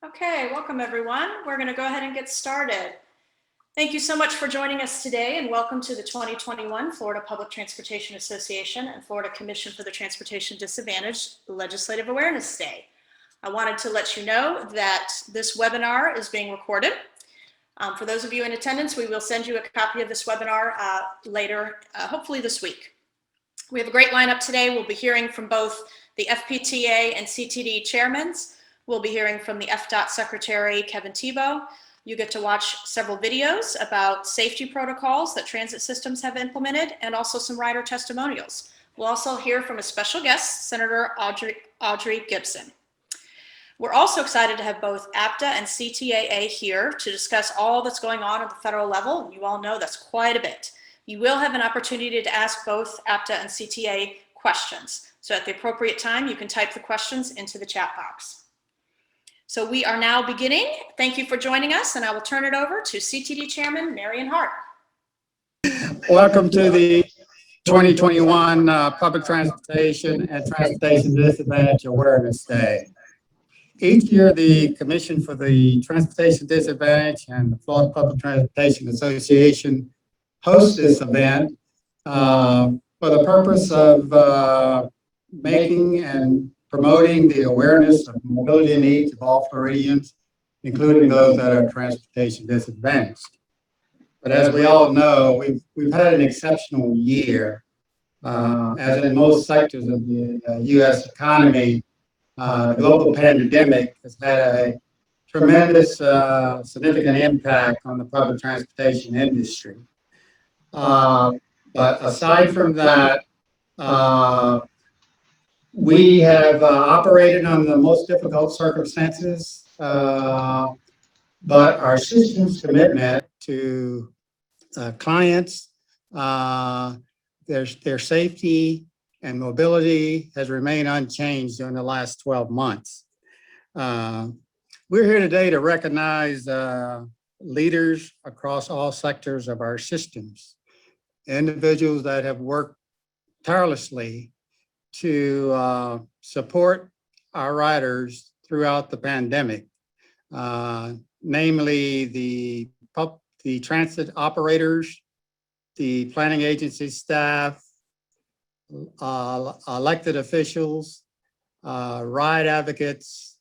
Okay, welcome everyone. We're going to go ahead and get started. Thank you so much for joining us today and welcome to the 2021 Florida Public Transportation Association and Florida Commission for the Transportation Disadvantaged Legislative Awareness Day. I wanted to let you know that this webinar is being recorded. For those of you in attendance, we will send you a copy of this webinar later, hopefully this week. We have a great lineup today. We'll be hearing from both the FPTA and CTD chairmen. We'll be hearing from the FDOT Secretary, Kevin Tebow. You get to watch several videos about safety protocols that transit systems have implemented and also some rider testimonials. We'll also hear from a special guest, Senator Audrey Gibson. We're also excited to have both APTA and CTAA here to discuss all that's going on at the federal level. And you all know that's quite a bit. You will have an opportunity to ask both APTA and CTA questions. So at the appropriate time, you can type the questions into the chat box. So we are now beginning. Thank you for joining us, and I will turn it over to CTD Chairman Marion Hart. Welcome to the 2021 Public Transportation and Transportation Disadvantage Awareness Day. Each year, the Commission for the Transportation Disadvantage and the Florida Public Transportation Association host this event for the purpose of making and promoting the awareness of mobility needs of all Floridians, including those that are transportation disadvantaged. But as we all know, we've had an exceptional year. As in most sectors of the U.S. economy, the global pandemic has had a tremendous, significant impact on the public transportation industry. But aside from that, we have operated under the most difficult circumstances, but our system's commitment to clients, their safety and mobility has remained unchanged during the last 12 months. We're here today to recognize leaders across all sectors of our systems, individuals that have worked tirelessly to support our riders throughout the pandemic, namely the transit operators, the planning agency staff, elected officials, ride advocates,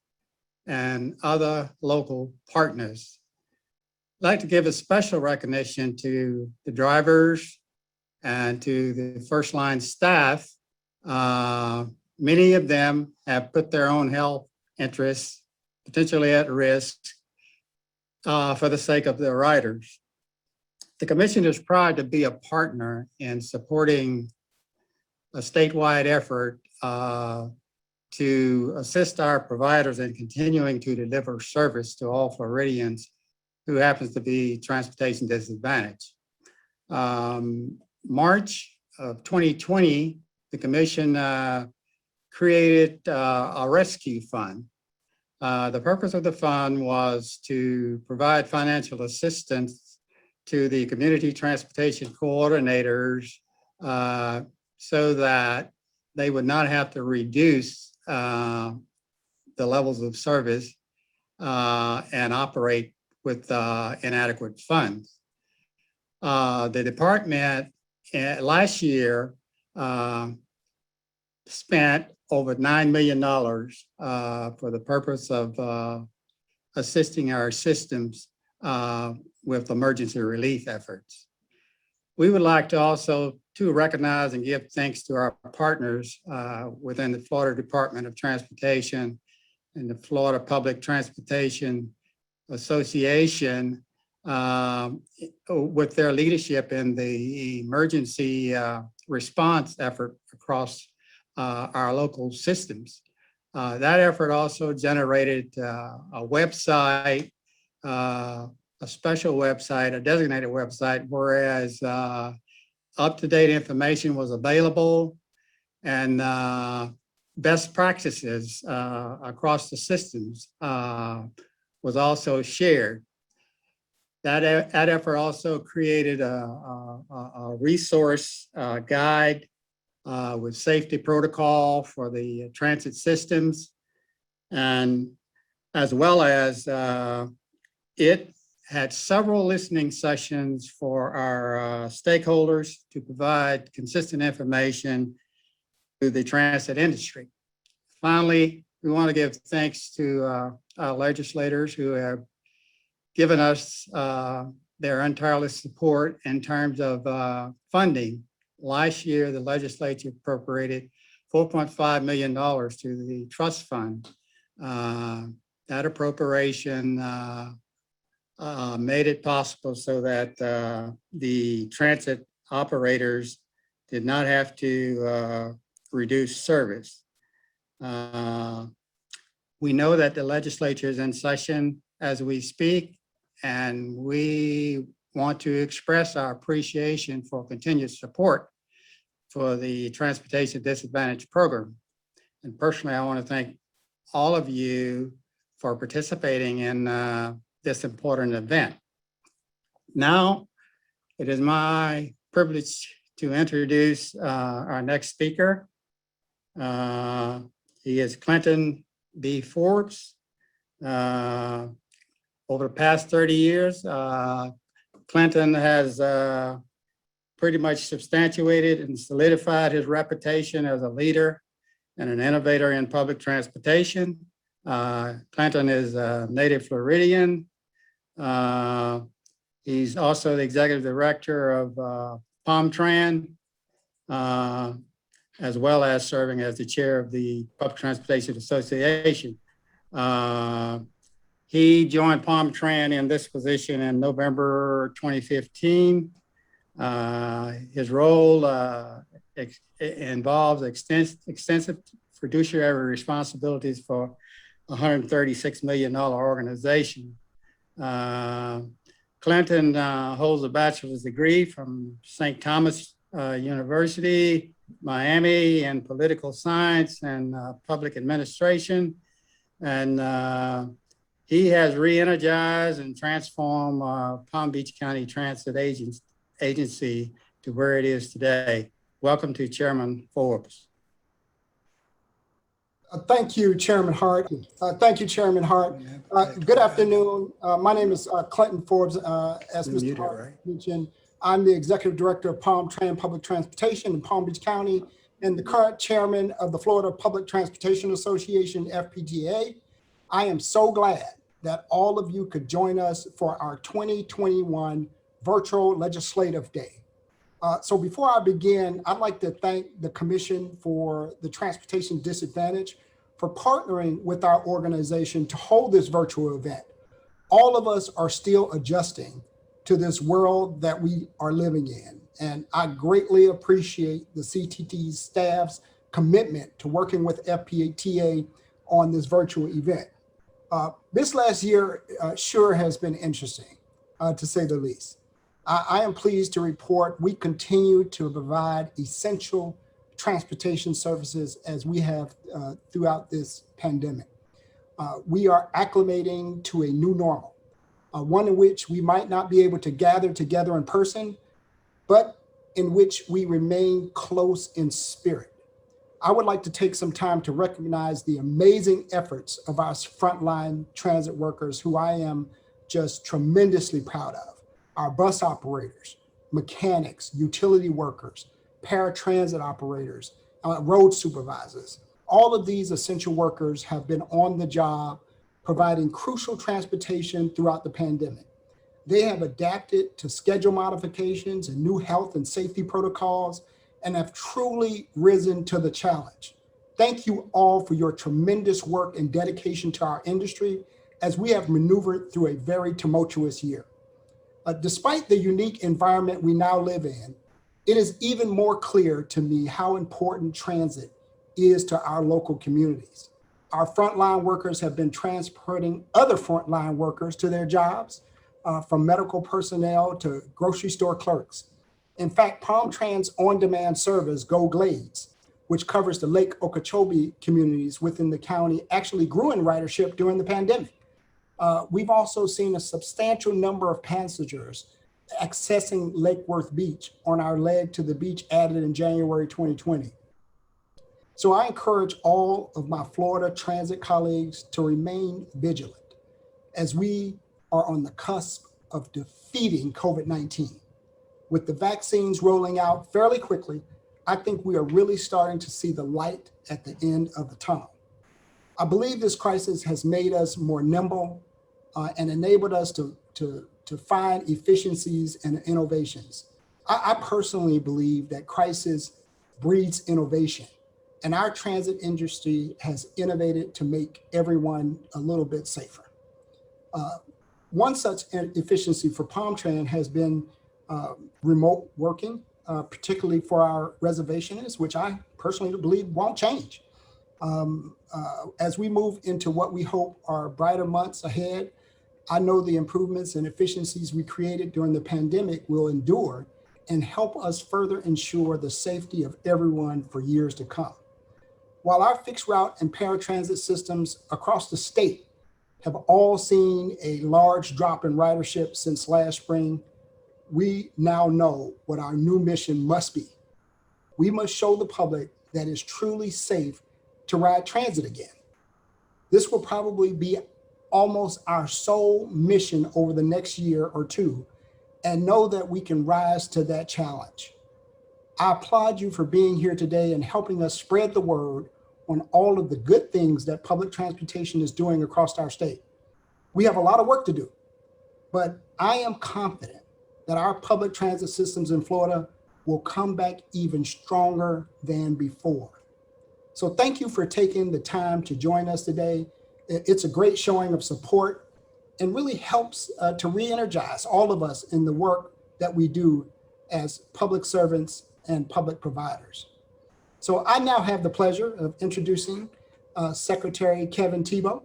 and other local partners. I'd like to give a special recognition to the drivers and to the first line staff. Many of them have put their own health interests potentially at risk for the sake of their riders. The Commission is proud to be a partner in supporting a statewide effort to assist our providers in continuing to deliver service to all Floridians who happens to be transportation disadvantaged. March of 2020, the Commission created a rescue fund. The purpose of the fund was to provide financial assistance to the community transportation coordinators so that they would not have to reduce the levels of service and operate with inadequate funds. The department last year spent over $9 million for the purpose of assisting our systems with emergency relief efforts. We would like to also recognize and give thanks to our partners within the Florida Department of Transportation and the Florida Public Transportation Association with their leadership in the emergency response effort across our local systems. That effort also generated a website, a special website, a designated website, whereas up-to-date information was available and best practices across the systems was also shared. That effort also created a resource guide with safety protocol for the transit systems. And as well as it had several listening sessions for our stakeholders to provide consistent information to the transit industry. Finally, we want to give thanks to our legislators who have given us their untireless support in terms of funding. Last year, the legislature appropriated $4.5 million to the trust fund. That appropriation made it possible so that the transit operators did not have to reduce service. We know that the legislature is in session as we speak, and we want to express our appreciation for continued support for the Transportation Disadvantaged Program. And personally, I want to thank all of you for participating in this important event. Now, it is my privilege to introduce our next speaker. He is Clinton B. Forbes. Over the past 30 years, Clinton has pretty much substantiated and solidified his reputation as a leader and an innovator in public transportation. Clinton is a native Floridian. He's also the executive director of PalmTran, as well as serving as the chair of the Public Transportation Association. He joined PalmTran in this position in November 2015. His role involves extensive fiduciary responsibilities for a $136 million organization. Clinton holds a bachelor's degree from St. Thomas University, Miami, in political science and public administration. And he has re-energized and transformed Palm Beach County Transit Agency to where it is today. Welcome to Chairman Forbes. Thank you, Chairman Hart. Thank you, Chairman Hart. Good afternoon. My name is Clinton Forbes. As Mr. Hart mentioned, I'm the Executive Director of PalmTran Public Transportation in Palm Beach County and the current Chairman of the Florida Public Transportation Association, FPTA. I am so glad that all of you could join us for our 2021 Virtual Legislative Day. So before I begin, I'd like to thank the Commission for the Transportation Disadvantage for partnering with our organization to hold this virtual event. All of us are still adjusting to this world that we are living in. And I greatly appreciate the CTT staff's commitment to working with FPTA on this virtual event. This last year sure has been interesting, to say the least. I am pleased to report we continue to provide essential transportation services as we have throughout this pandemic. We are acclimating to a new normal, one in which we might not be able to gather together in person, but in which we remain close in spirit. I would like to take some time to recognize the amazing efforts of our frontline transit workers, who I am just tremendously proud of. Our bus operators, mechanics, utility workers, paratransit operators, road supervisors. All of these essential workers have been on the job providing crucial transportation throughout the pandemic. They have adapted to schedule modifications and new health and safety protocols and have truly risen to the challenge. Thank you all for your tremendous work and dedication to our industry as we have maneuvered through a very tumultuous year. Despite the unique environment we now live in, it is even more clear to me how important transit is to our local communities. Our frontline workers have been transporting other frontline workers to their jobs, from medical personnel to grocery store clerks. In fact, PalmTran's on-demand service, Go Glades, which covers the Lake Okeechobee communities within the county, actually grew in ridership during the pandemic. We've also seen a substantial number of passengers accessing Lake Worth Beach on our leg to the beach added in January 2020. So I encourage all of my Florida transit colleagues to remain vigilant as we are on the cusp of defeating COVID-19. With the vaccines rolling out fairly quickly, I think we are really starting to see the light at the end of the tunnel. I believe this crisis has made us more nimble and enabled us to find efficiencies and innovations. I personally believe that crisis breeds innovation, and our transit industry has innovated to make everyone a little bit safer. One such efficiency for PalmTran has been remote working, particularly for our reservationists, which I personally believe won't change. As we move into what we hope are brighter months ahead, I know the improvements and efficiencies we created during the pandemic will endure and help us further ensure the safety of everyone for years to come. While our fixed route and paratransit systems across the state have all seen a large drop in ridership since last spring, we now know what our new mission must be. We must show the public that it's truly safe to ride transit again. This will probably be almost our sole mission over the next year or two, and know that we can rise to that challenge. I applaud you for being here today and helping us spread the word on all of the good things that public transportation is doing across our state. We have a lot of work to do, but I am confident that our public transit systems in Florida will come back even stronger than before. So thank you for taking the time to join us today. It's a great showing of support and really helps to re-energize all of us in the work that we do as public servants and public providers. So I now have the pleasure of introducing Secretary Kevin Tebow.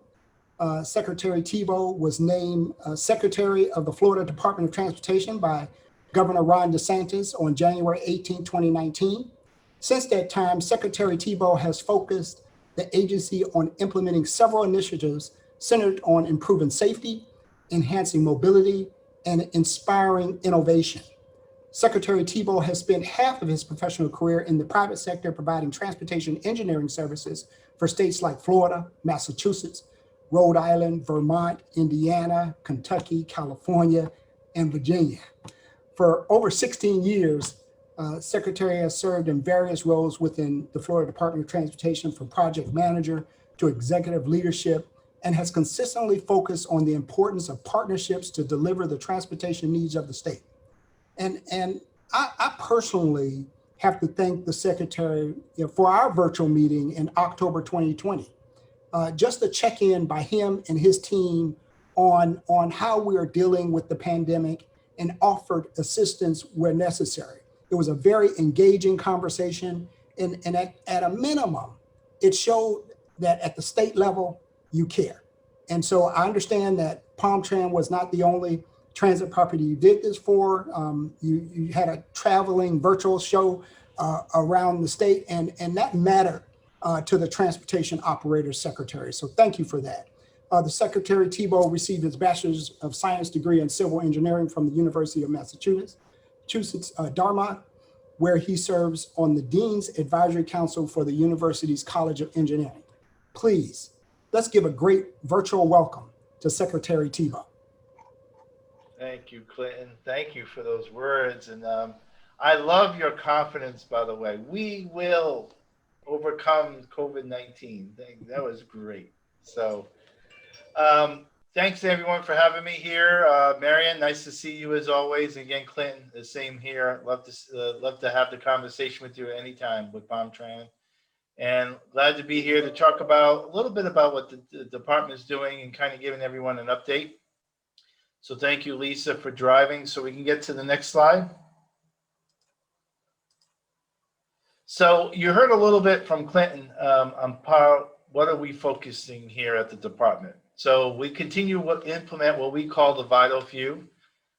Secretary Tebow was named Secretary of the Florida Department of Transportation by Governor Ron DeSantis on January 18, 2019. Since that time, Secretary Tebow has focused the agency on implementing several initiatives centered on improving safety, enhancing mobility, and inspiring innovation. Secretary Tebow has spent half of his professional career in the private sector providing transportation engineering services for states like Florida, Massachusetts, Rhode Island, Vermont, Indiana, Kentucky, California, and Virginia. For over 16 years, Secretary has served in various roles within the Florida Department of Transportation, from project manager to executive leadership, and has consistently focused on the importance of partnerships to deliver the transportation needs of the state. And I personally have to thank the Secretary for our virtual meeting in October 2020. Just a check-in by him and his team on how we are dealing with the pandemic and offered assistance where necessary. It was a very engaging conversation, and at a minimum, it showed that at the state level, you care. And so I understand that PalmTran was not the only transit property you did this for. You had a traveling virtual show around the state, and that mattered to the Transportation Operations Secretary. So thank you for that. The Secretary Tebow received his Bachelor's of Science degree in Civil Engineering from the University of Massachusetts, Dartmouth, where he serves on the Dean's Advisory Council for the university's College of Engineering. Please, let's give a great virtual welcome to Secretary Tebow. Thank you, Clinton. Thank you for those words. And I love your confidence, by the way. We will overcome COVID-19. That was great. So thanks to everyone for having me here. Marion, nice to see you as always. Again, Clinton, the same here. Love to have the conversation with you at any time with PalmTran. And glad to be here to talk about a little bit about what the department is doing and kind of giving everyone an update. So thank you, Lisa, for driving. So we can get to the next slide. So you heard a little bit from Clinton on what are we focusing here at the department. So we continue to implement what we call the vital few,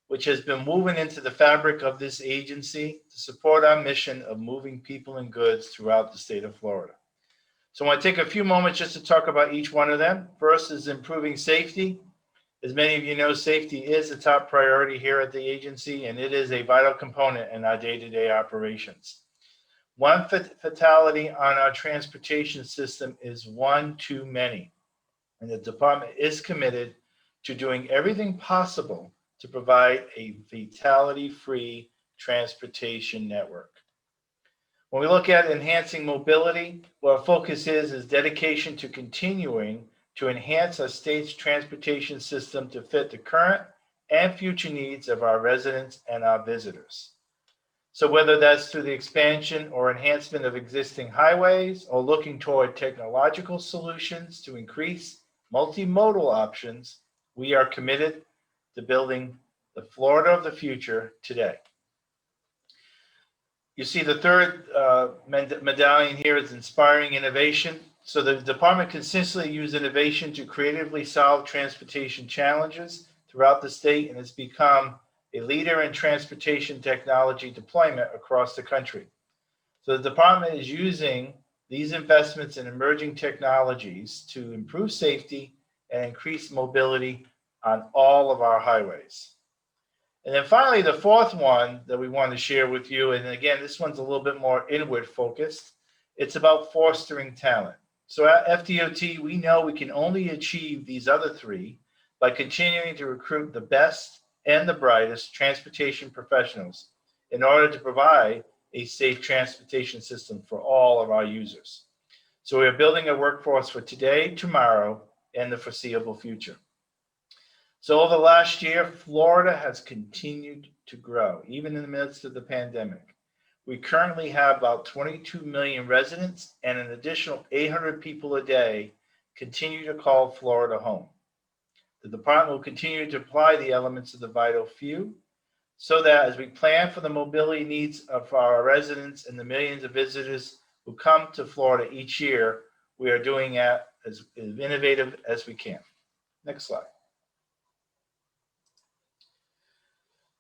which has been moving into the fabric of this agency to support our mission of moving people and goods throughout the state of Florida. So I want to take a few moments just to talk about each one of them. First is improving safety. As many of you know, safety is a top priority here at the agency, and it is a vital component in our day-to-day operations. One fatality on our transportation system is one too many, and the department is committed to doing everything possible to provide a fatality-free transportation network. When we look at enhancing mobility, what our focus is dedication to continuing to enhance our state's transportation system to fit the current and future needs of our residents and our visitors. So whether that's through the expansion or enhancement of existing highways or looking toward technological solutions to increase multimodal options, we are committed to building the Florida of the future today. You see the third medallion here is inspiring innovation. So the department consistently uses innovation to creatively solve transportation challenges throughout the state, and has become a leader in transportation technology deployment across the country. So the department is using these investments in emerging technologies to improve safety and increase mobility on all of our highways. And then finally, the fourth one that we want to share with you, and again, this one's a little bit more inward focused. It's about fostering talent. So at FDOT, we know we can only achieve these other three by continuing to recruit the best and the brightest transportation professionals in order to provide a safe transportation system for all of our users. So we are building a workforce for today, tomorrow, and the foreseeable future. So over the last year, Florida has continued to grow, even in the midst of the pandemic. We currently have about 22 million residents, and an additional 800 people a day continue to call Florida home. The department will continue to apply the elements of the vital few so that as we plan for the mobility needs of our residents and the millions of visitors who come to Florida each year, we are doing that as innovative as we can. Next slide.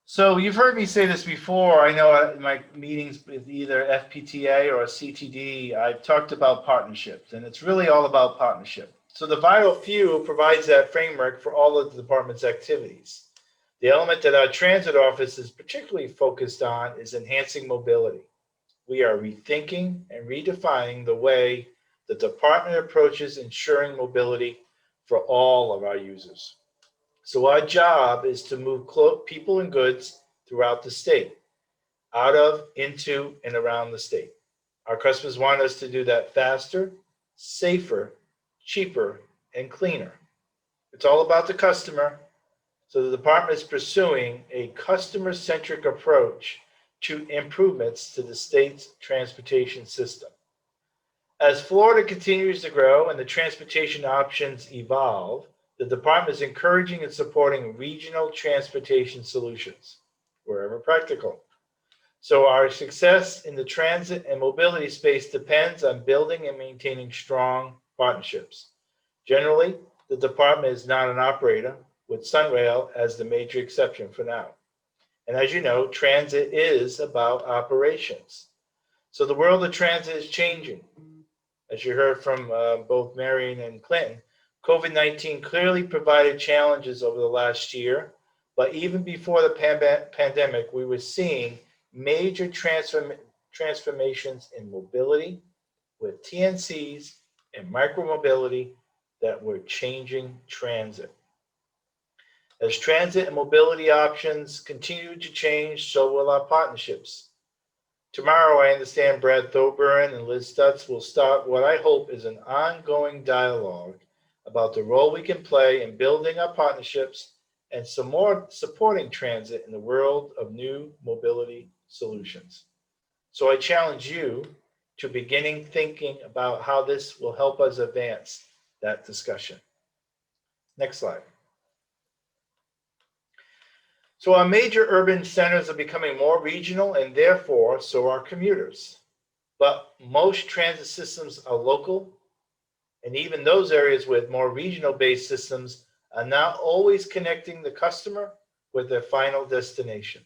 So you've heard me say this before. I know in my meetings with either FPTA or CTD, I've talked about partnerships, and it's really all about partnership. So the vital few provides that framework for all of the department's activities. The element that our transit office is particularly focused on is enhancing mobility. We are rethinking and redefining the way the department approaches ensuring mobility for all of our users. So our job is to move people and goods throughout the state, out of, into, and around the state. Our customers want us to do that faster, safer, cheaper, and cleaner. It's all about the customer. So the department is pursuing a customer-centric approach to improvements to the state's transportation system. As Florida continues to grow and the transportation options evolve, the department is encouraging and supporting regional transportation solutions wherever practical. So our success in the transit and mobility space depends on building and maintaining strong partnerships. Generally, the department is not an operator, with Sunrail as the major exception for now. And as you know, transit is about operations. So the world of transit is changing. As you heard from both Marion and Clinton, COVID-19 clearly provided challenges over the last year, but even before the pandemic, we were seeing major transformations in mobility with TNCs and micromobility that were changing transit. As transit and mobility options continue to change, so will our partnerships. Tomorrow, I understand Brad Thoburn and Liz Stutz will start what I hope is an ongoing dialogue about the role we can play in building our partnerships and some more supporting transit in the world of new mobility solutions. So I challenge you to beginning thinking about how this will help us advance that discussion. Next slide. So our major urban centers are becoming more regional, and therefore so are commuters. But most transit systems are local, and even those areas with more regional-based systems are not always connecting the customer with their final destination.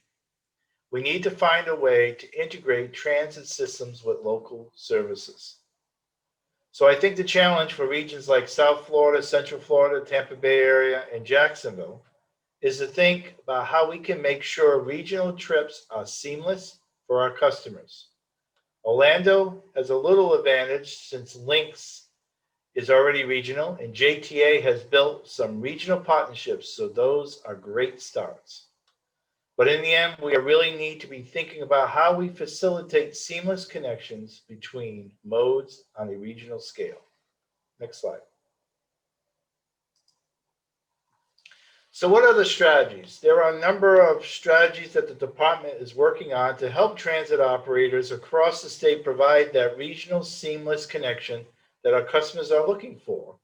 We need to find a way to integrate transit systems with local services. So I think the challenge for regions like South Florida, Central Florida, Tampa Bay area, and Jacksonville is to think about how we can make sure regional trips are seamless for our customers. Orlando has a little advantage since Lynx is already regional, and JTA has built some regional partnerships, so those are great starts. But in the end, we really need to be thinking about how we facilitate seamless connections between modes on a regional scale. Next slide. So what are the strategies? There are a number of strategies that the department is working on to help transit operators across the state provide that regional seamless connection that our customers are looking for.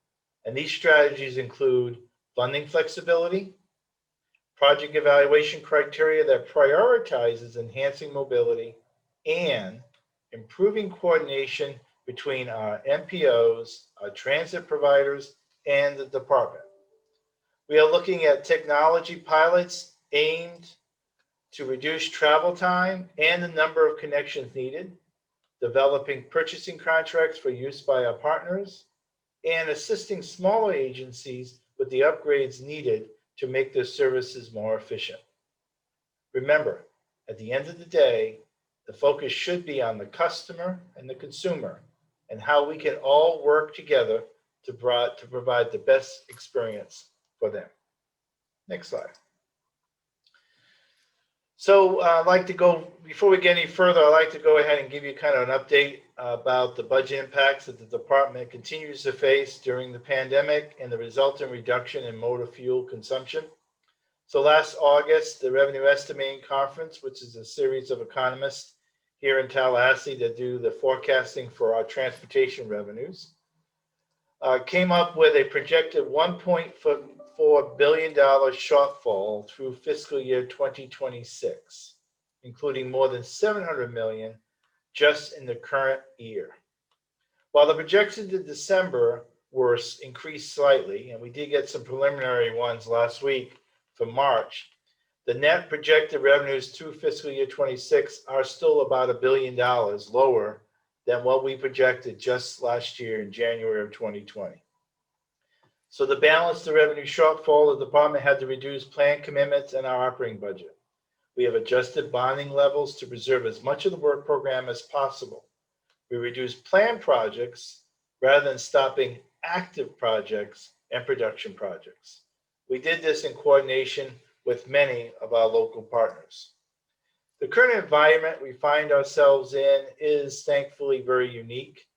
And these strategies include funding flexibility, project evaluation criteria that prioritizes enhancing mobility, and improving coordination between our MPOs, our transit providers, and the department. We are looking at technology pilots aimed to reduce travel time and the number of connections needed, developing purchasing contracts for use by our partners, and assisting smaller agencies with the upgrades needed to make their services more efficient. Remember, at the end of the day, the focus should be on the customer and the consumer and how we can all work together to provide the best experience for them. Next slide. So I'd like to go, before we get any further, I'd like to go ahead and give you kind of an update about the budget impacts that the department continues to face during the pandemic and the resultant reduction in motor fuel consumption. So last August, the Revenue Estimating Conference, which is a series of economists here in Tallahassee that do the forecasting for our transportation revenues, came up with a projected $1.4 billion shortfall through fiscal year 2026, including more than $700 million just in the current year. While the projections in December were increased slightly, and we did get some preliminary ones last week for March, the net projected revenues through fiscal year 26 are still about $1 billion lower than what we projected just last year in January of 2020. So to balance the revenue shortfall, the department had to reduce planned commitments in our operating budget. We have adjusted bonding levels to preserve as much of the work program as possible. We reduced planned projects rather than stopping active projects and production projects. We did this in coordination with many of our local partners. The current environment we find ourselves in is thankfully very unique,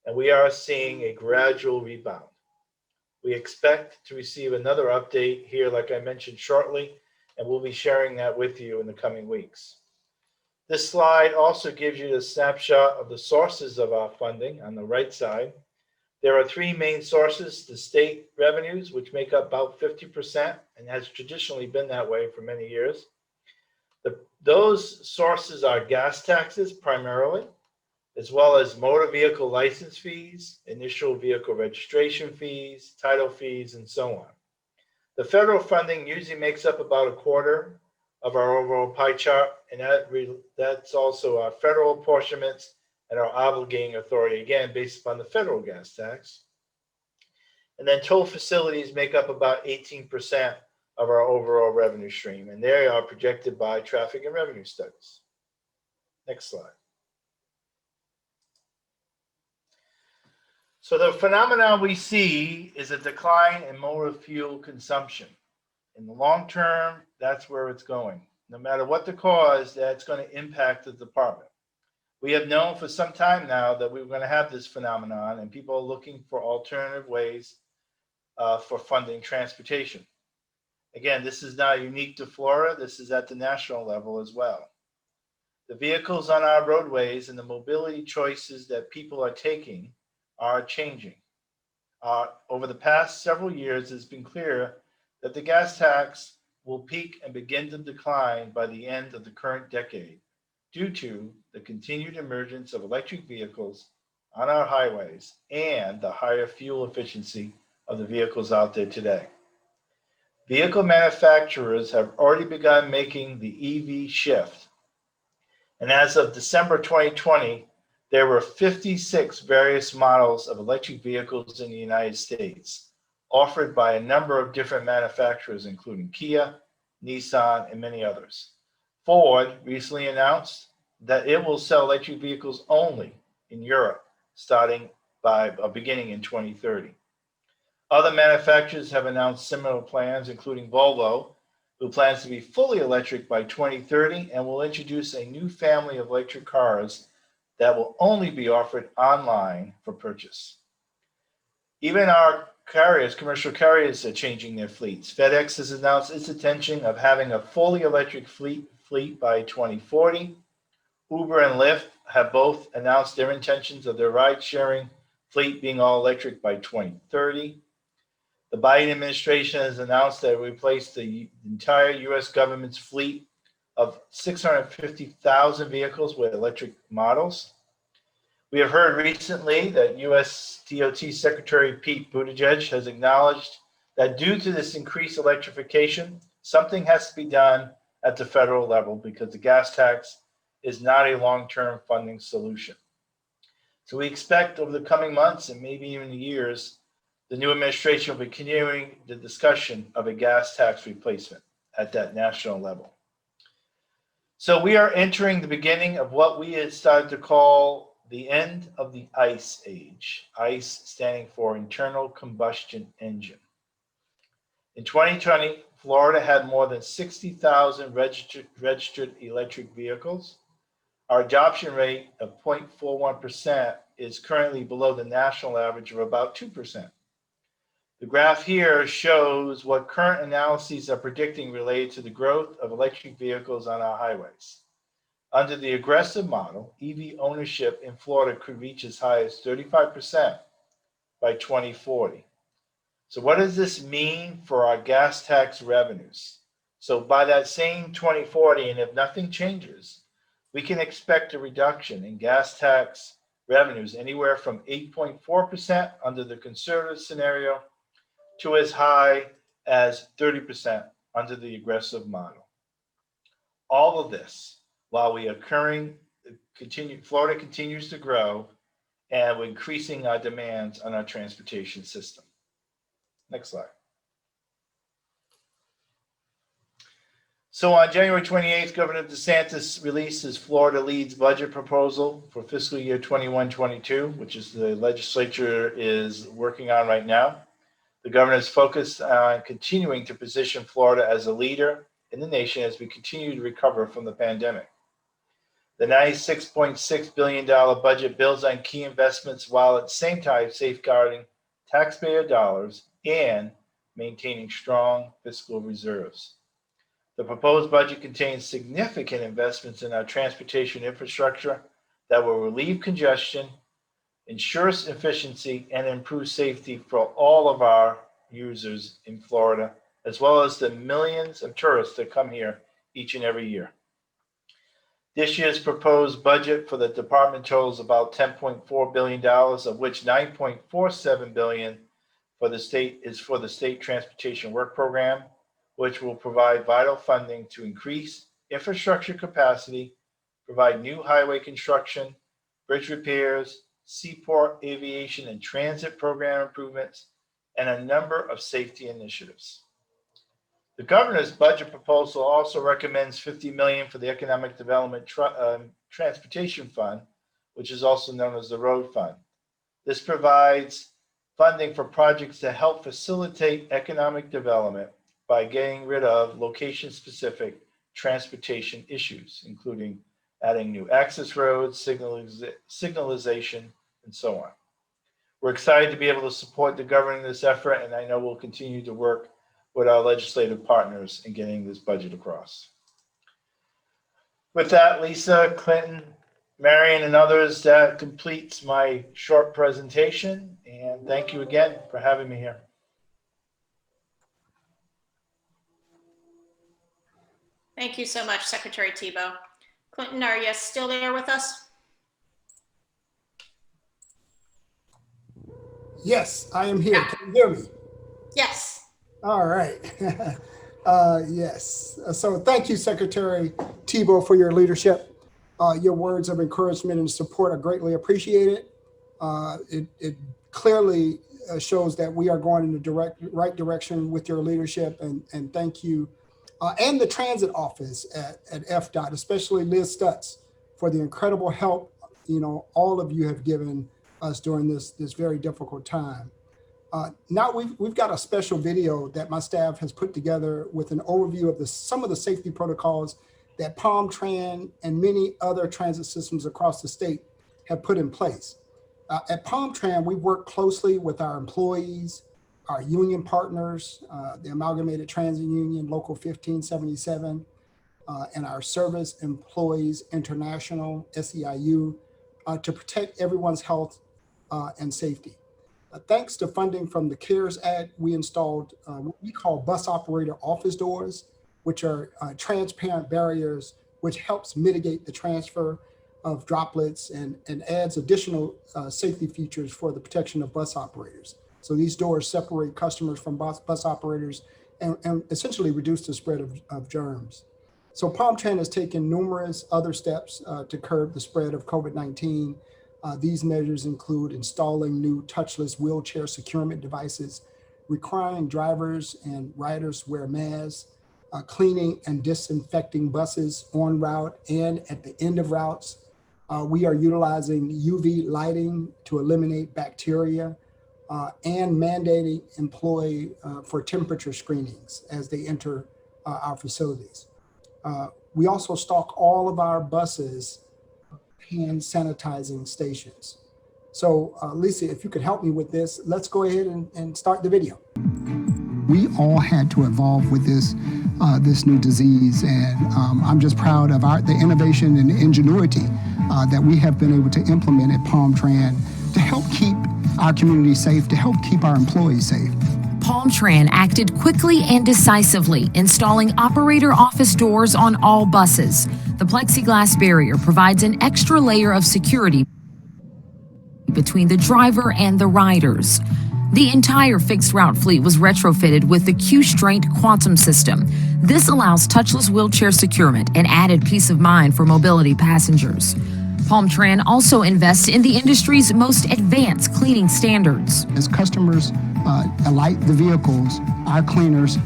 and we are seeing a gradual rebound. We expect to receive another update here, like I mentioned shortly, and we'll be sharing that with you in the coming weeks. This slide also gives you a snapshot of the sources of our funding on the right side. There are three main sources: the state revenues, which make up about 50% and has traditionally been that way for many years. Those sources are gas taxes primarily, as well as motor vehicle license fees, initial vehicle registration fees, title fees, and so on. The federal funding usually makes up about a quarter of our overall pie chart, and that's also our federal apportionments and our obligating authority, again, based upon the federal gas tax. And then toll facilities make up about 18% of our overall revenue stream, and they are projected by traffic and revenue studies. Next slide. So the phenomenon we see is a decline in motor fuel consumption. In the long term, that's where it's going. No matter what the cause, that's going to impact the department. We have known for some time now that we were going to have this phenomenon, and people are looking for alternative ways for funding transportation. Again, this is not unique to Florida. This is at the national level as well. The vehicles on our roadways and the mobility choices that people are taking are changing. Over the past several years, it's been clear that the gas tax will peak and begin to decline by the end of the current decade due to the continued emergence of electric vehicles on our highways and the higher fuel efficiency of the vehicles out there today. Vehicle manufacturers have already begun making the EV shift. And as of December 2020, there were 56 various models of electric vehicles in the United States, offered by a number of different manufacturers, including Kia, Nissan, and many others. Ford recently announced that it will sell electric vehicles only in Europe, beginning in 2030. Other manufacturers have announced similar plans, including Volvo, who plans to be fully electric by 2030 and will introduce a new family of electric cars that will only be offered online for purchase. Even our carriers, commercial carriers, are changing their fleets. FedEx has announced its intention of having a fully electric fleet by 2040. Uber and Lyft have both announced their intentions of their ride-sharing fleet being all electric by 2030. The Biden administration has announced that it will replace the entire U.S. government's fleet of 650,000 vehicles with electric models. We have heard recently that U.S. DOT Secretary Pete Buttigieg has acknowledged that due to this increased electrification, something has to be done at the federal level because the gas tax is not a long-term funding solution. So we expect over the coming months and maybe even years, the new administration will be continuing the discussion of a gas tax replacement at that national level. So we are entering the beginning of what we had started to call the end of the ICE age, ICE standing for internal combustion engine. In 2020, Florida had more than 60,000 registered electric vehicles. Our adoption rate of 0.41% is currently below the national average of about 2%. The graph here shows what current analyses are predicting related to the growth of electric vehicles on our highways. Under the aggressive model, EV ownership in Florida could reach as high as 35% by 2040. So what does this mean for our gas tax revenues? So by that same 2040, and if nothing changes, we can expect a reduction in gas tax revenues anywhere from 8.4% under the conservative scenario to as high as 30% under the aggressive model. All of this while Florida continues to grow and we're increasing our demands on our transportation system. Next slide. So on January 28th, Governor DeSantis released his Florida Leads budget proposal for fiscal year 21-22, which is the legislature is working on right now. The governor is focused on continuing to position Florida as a leader in the nation as we continue to recover from the pandemic. The $96.6 billion budget builds on key investments while at the same time safeguarding taxpayer dollars and maintaining strong fiscal reserves. The proposed budget contains significant investments in our transportation infrastructure that will relieve congestion, ensure efficiency, and improve safety for all of our users in Florida, as well as the millions of tourists that come here each and every year. This year's proposed budget for the department totals about $10.4 billion, of which $9.47 billion for the state transportation work program, which will provide vital funding to increase infrastructure capacity, provide new highway construction, bridge repairs, seaport, aviation, and transit program improvements, and a number of safety initiatives. The governor's budget proposal also recommends $50 million for the Economic Development Transportation Fund, which is also known as the Road Fund. This provides funding for projects to help facilitate economic development by getting rid of location-specific transportation issues, including adding new access roads, signalization, and so on. We're excited to be able to support the governor in this effort, and I know we'll continue to work with our legislative partners in getting this budget across. With that, Lisa, Clinton, Marion, and others, that completes my short presentation, and thank you again for having me here. Thank you so much, Secretary Tebow. Clinton, are you still there with us? Yes, I am here. Can you hear me? Yes. All right. Yes. So thank you, Secretary Tebow, for your leadership. Your words of encouragement and support are greatly appreciated. It clearly shows that we are going in the right direction with your leadership, and thank you. And the transit office at FDOT, especially Liz Stutz, for the incredible help, all of you have given us during this very difficult time. Now we've got a special video that my staff has put together with an overview of some of the safety protocols that Palm Tran and many other transit systems across the state have put in place. At Palm Tran, we work closely with our employees, our union partners, the Amalgamated Transit Union, Local 1577, and our Service Employees International, SEIU, to protect everyone's health and safety. Thanks to funding from the CARES Act, we installed what we call bus operator office doors, which are transparent barriers, which helps mitigate the transfer of droplets and adds additional safety features for the protection of bus operators. So these doors separate customers from bus operators and essentially reduce the spread of germs. So Palm Tran has taken numerous other steps to curb the spread of COVID-19. These measures include installing new touchless wheelchair securement devices, requiring drivers and riders wear masks, cleaning and disinfecting buses on route and at the end of routes. We are utilizing UV lighting to eliminate bacteria and mandating employee for temperature screenings as they enter our facilities. We also stock all of our buses hand sanitizing stations. So Lisa, if you could help me with this, let's go ahead and start the video. We all had to evolve with this new disease, and I'm just proud of the innovation and ingenuity that we have been able to implement at Palm Tran to help keep our community safe, to help keep our employees safe. Palm Tran acted quickly and decisively, installing operator office doors on all buses. The plexiglass barrier provides an extra layer of security between the driver and the riders. The entire fixed route fleet was retrofitted with the Q-Straight Quantum system. This allows touchless wheelchair securement and added peace of mind for mobility passengers. Palm Tran also invests in the industry's most advanced cleaning standards. As customers alight the vehicles, our cleaners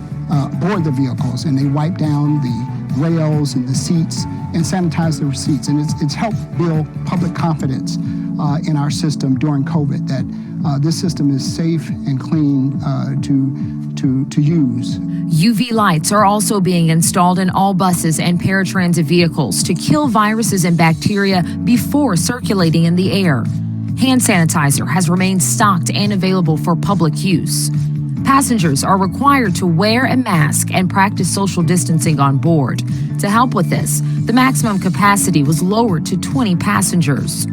board the vehicles and they wipe down the rails and the seats and sanitize the seats. And it's helped build public confidence in our system during COVID that this system is safe and clean to use. UV lights are also being installed in all buses and paratransit vehicles to kill viruses and bacteria before circulating in the air. Hand sanitizer has remained stocked and available for public use. Passengers are required to wear a mask and practice social distancing on board. To help with this, the maximum capacity was lowered to 20 passengers.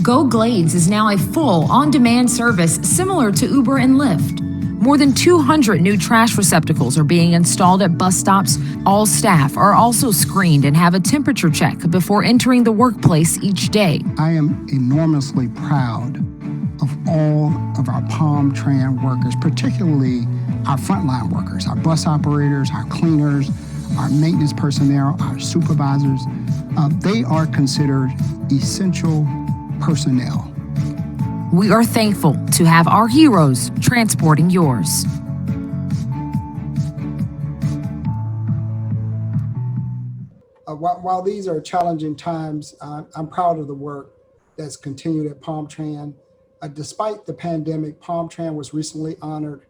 Go Glades is now a full, on-demand service similar to Uber and Lyft. More than 200 new trash receptacles are being installed at bus stops. All staff are also screened and have a temperature check before entering the workplace each day. I am enormously proud of all of our Palm Tran workers, particularly our frontline workers, our bus operators, our cleaners, our maintenance personnel, our supervisors. They are considered essential personnel. We are thankful to have our heroes transporting yours. While these are challenging times, I'm proud of the work that's continued at Palm Tran. Despite the pandemic, Palm Tran was recently honored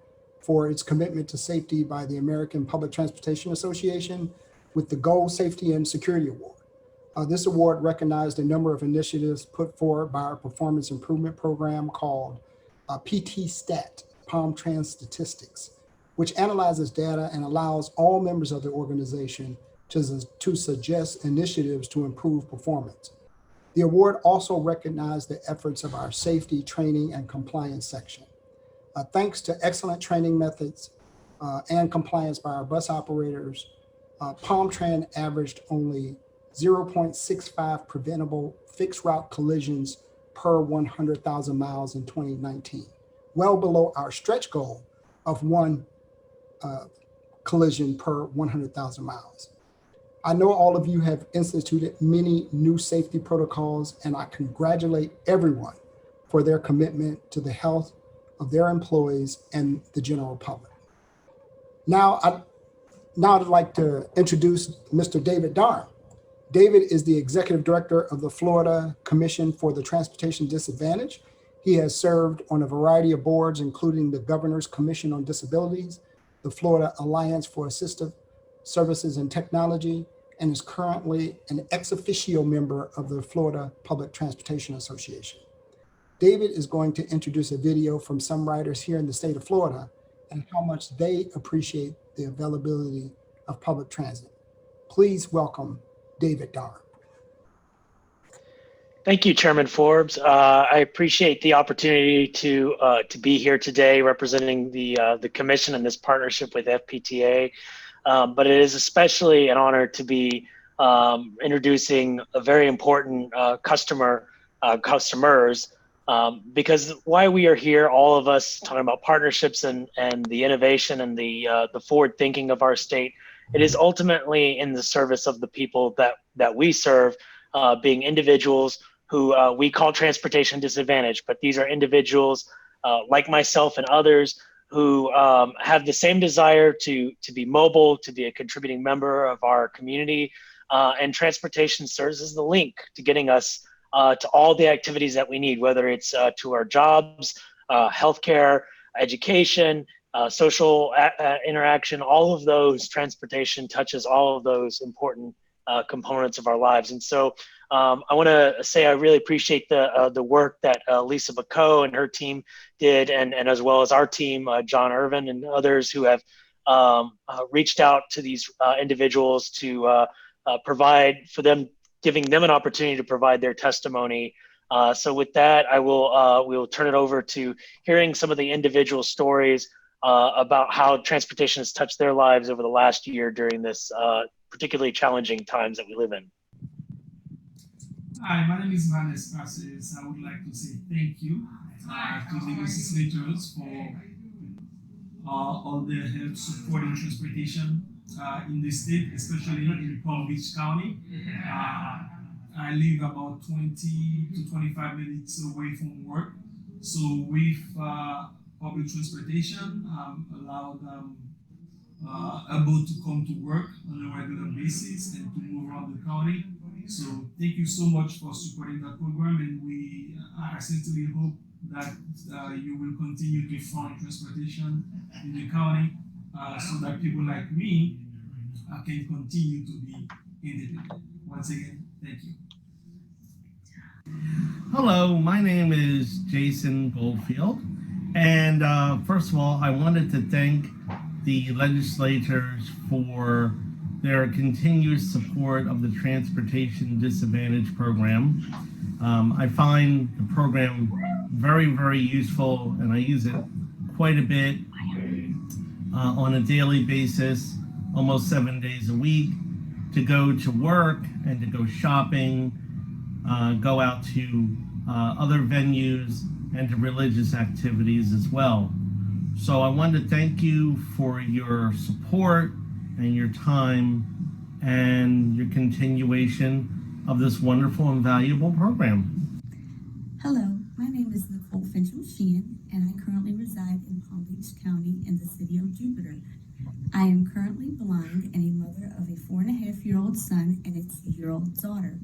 for its commitment to safety by the American Public Transportation Association with the Gold Safety and Security Award. This award recognized a number of initiatives put forward by our performance improvement program called PT Stat, Palm Tran Statistics, which analyzes data and allows all members of the organization to suggest initiatives to improve performance. The award also recognized the efforts of our safety, training, and compliance section. Thanks to excellent training methods and compliance by our bus operators, Palm Tran averaged only 0.65 preventable fixed route collisions per 100,000 miles in 2019, well below our stretch goal of one collision per 100,000 miles. I know all of you have instituted many new safety protocols, and I congratulate everyone for their commitment to the health of their employees and the general public. Now I'd like to introduce Mr. David Darn. David is the Executive Director of the Florida Commission for the Transportation Disadvantaged. He has served on a variety of boards, including the Governor's Commission on Disabilities, the Florida Alliance for Assistive Services and Technology, and is currently an ex officio member of the Florida Public Transportation Association. David is going to introduce a video from some riders here in the state of Florida and how much they appreciate the availability of public transit. Please welcome David Dar. Thank you, Chairman Forbes. I appreciate the opportunity to be here today representing the Commission and this partnership with FPTA. But it is especially an honor to be introducing a very important customers, because why we are here, all of us talking about partnerships and the innovation and the forward thinking of our state, it is ultimately in the service of the people that we serve, being individuals who we call transportation disadvantaged, but these are individuals like myself and others who have the same desire to be mobile, to be a contributing member of our community, and transportation serves as the link to getting us to all the activities that we need, whether it's to our jobs, healthcare, education, social interaction. All of those, transportation touches all of those important components of our lives. And so I want to say I really appreciate the work that Lisa Bacot and her team did, and as well as our team, John Irvin and others who have reached out to these individuals to provide for them, giving them an opportunity to provide their testimony. So with that, we will turn it over to hearing some of the individual stories about how transportation has touched their lives over the last year during this particularly challenging times that we live in. Hi, my name is Manes Passes. I would like to say thank you to the legislators for all the help supporting transportation in the state, especially in Palm Beach County. I live about 20 to 25 minutes away from work. So with public transportation, I'm allowed able to come to work on a regular basis and to move around the county. So thank you so much for supporting that program, and I sincerely hope that you will continue to fund transportation in the county so that people like me can continue to be independent. Once again, thank you. Hello, my name is Jason Goldfield, and first of all, I wanted to thank the legislators for their continuous support of the Transportation Disadvantage Program. I find the program very, very useful, and I use it quite a bit on a daily basis, almost 7 days a week, to go to work and to go shopping, go out to other venues, and to religious activities as well. So I wanted to thank you for your support and your time and your continuation of this wonderful and valuable program. Hello, my name is Nicole Fincham-Sheehan, and I currently reside in Palm Beach County in the city of Jupiter. I am currently blind and a mother of a 4.5-year-old son and a 2-year-old daughter.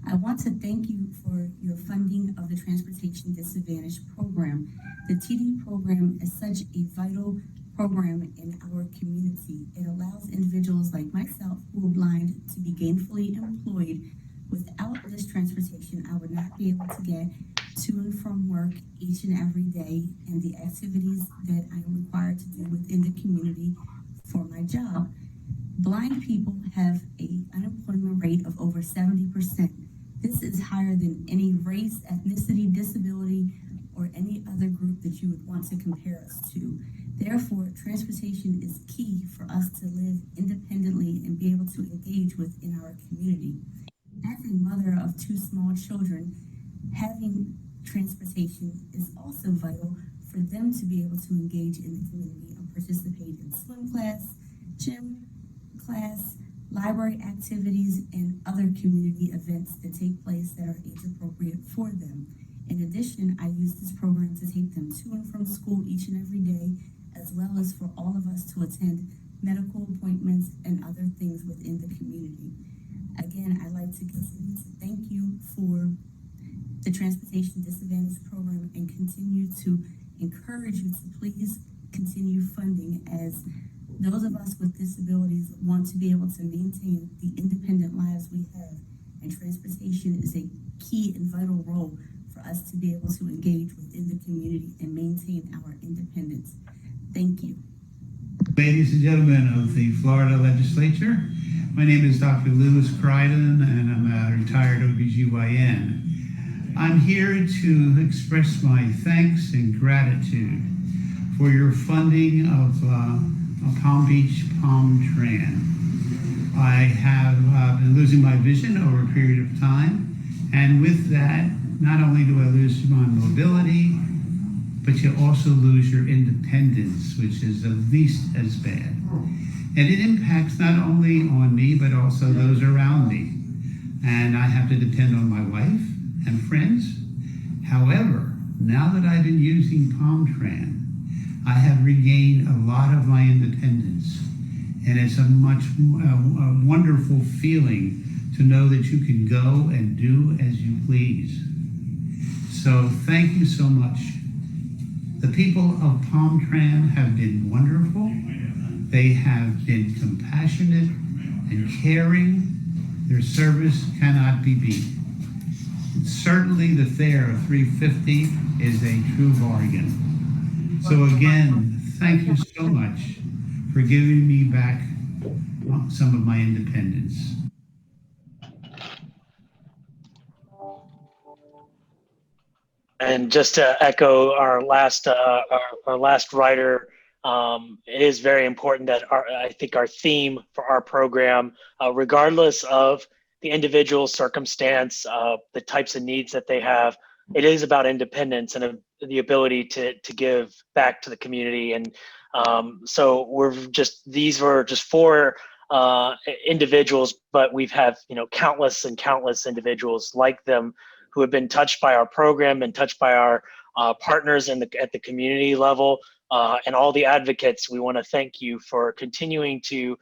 I want to thank you for your funding of the Transportation Disadvantage Program. The TD program is such a vital program in our community. It allows individuals like myself who are blind to be gainfully employed. Without this transportation, I would not be able to get to and from work each and every day and the activities that I am required to do within the community for my job. Blind people have an unemployment rate of over 70%. This is higher than any race, ethnicity, disability, or any other group that you would want to compare us to. Therefore, transportation is key for us to live independently and be able to engage within our community. As a mother of 2 small children, having transportation is also vital for them to be able to engage in the community and participate in swim class, gym class, library activities, and other community events that take place that are age appropriate for them. In addition, I use this program to take them to and from school each and every day, as well as for all of us to attend medical appointments and other things within the community. Again, I'd like like to continue to thank you for the Transportation Disadvantage Program and continue to encourage you to please continue funding, as those of us with disabilities want to be able to maintain the independent lives we have, and transportation is a key and vital role for us to be able to engage within the community and maintain our independence. Thank you. Ladies and gentlemen of the Florida Legislature, my name is Dr. Lewis Crichton, and I'm a retired OBGYN. I'm here to express my thanks and gratitude for your funding of Palm Beach Tran. I have been losing my vision over a period of time, and with that, not only do I lose my mobility, but you also lose your independence, which is at least as bad. And it impacts not only on me, but also those around me. And I have to depend on my wife and friends. However, now that I've been using Tran, I have regained a lot of my independence. And it's a wonderful feeling to know that you can go and do as you please. So thank you so much. The people of Tran have been wonderful. They have been compassionate and caring. Their service cannot be beat. Certainly the fare of $3.50 is a true bargain. So again, thank you so much for giving me back some of my independence. And just to echo our last writer, it is very important that I think our theme for our program, regardless of the individual circumstance, the types of needs that they have, it is about independence and the ability to give back to the community. And so these were just 4 individuals, but we've had countless and countless individuals like them who have been touched by our program and touched by our partners at the community level, and all the advocates. We want to thank you for continuing to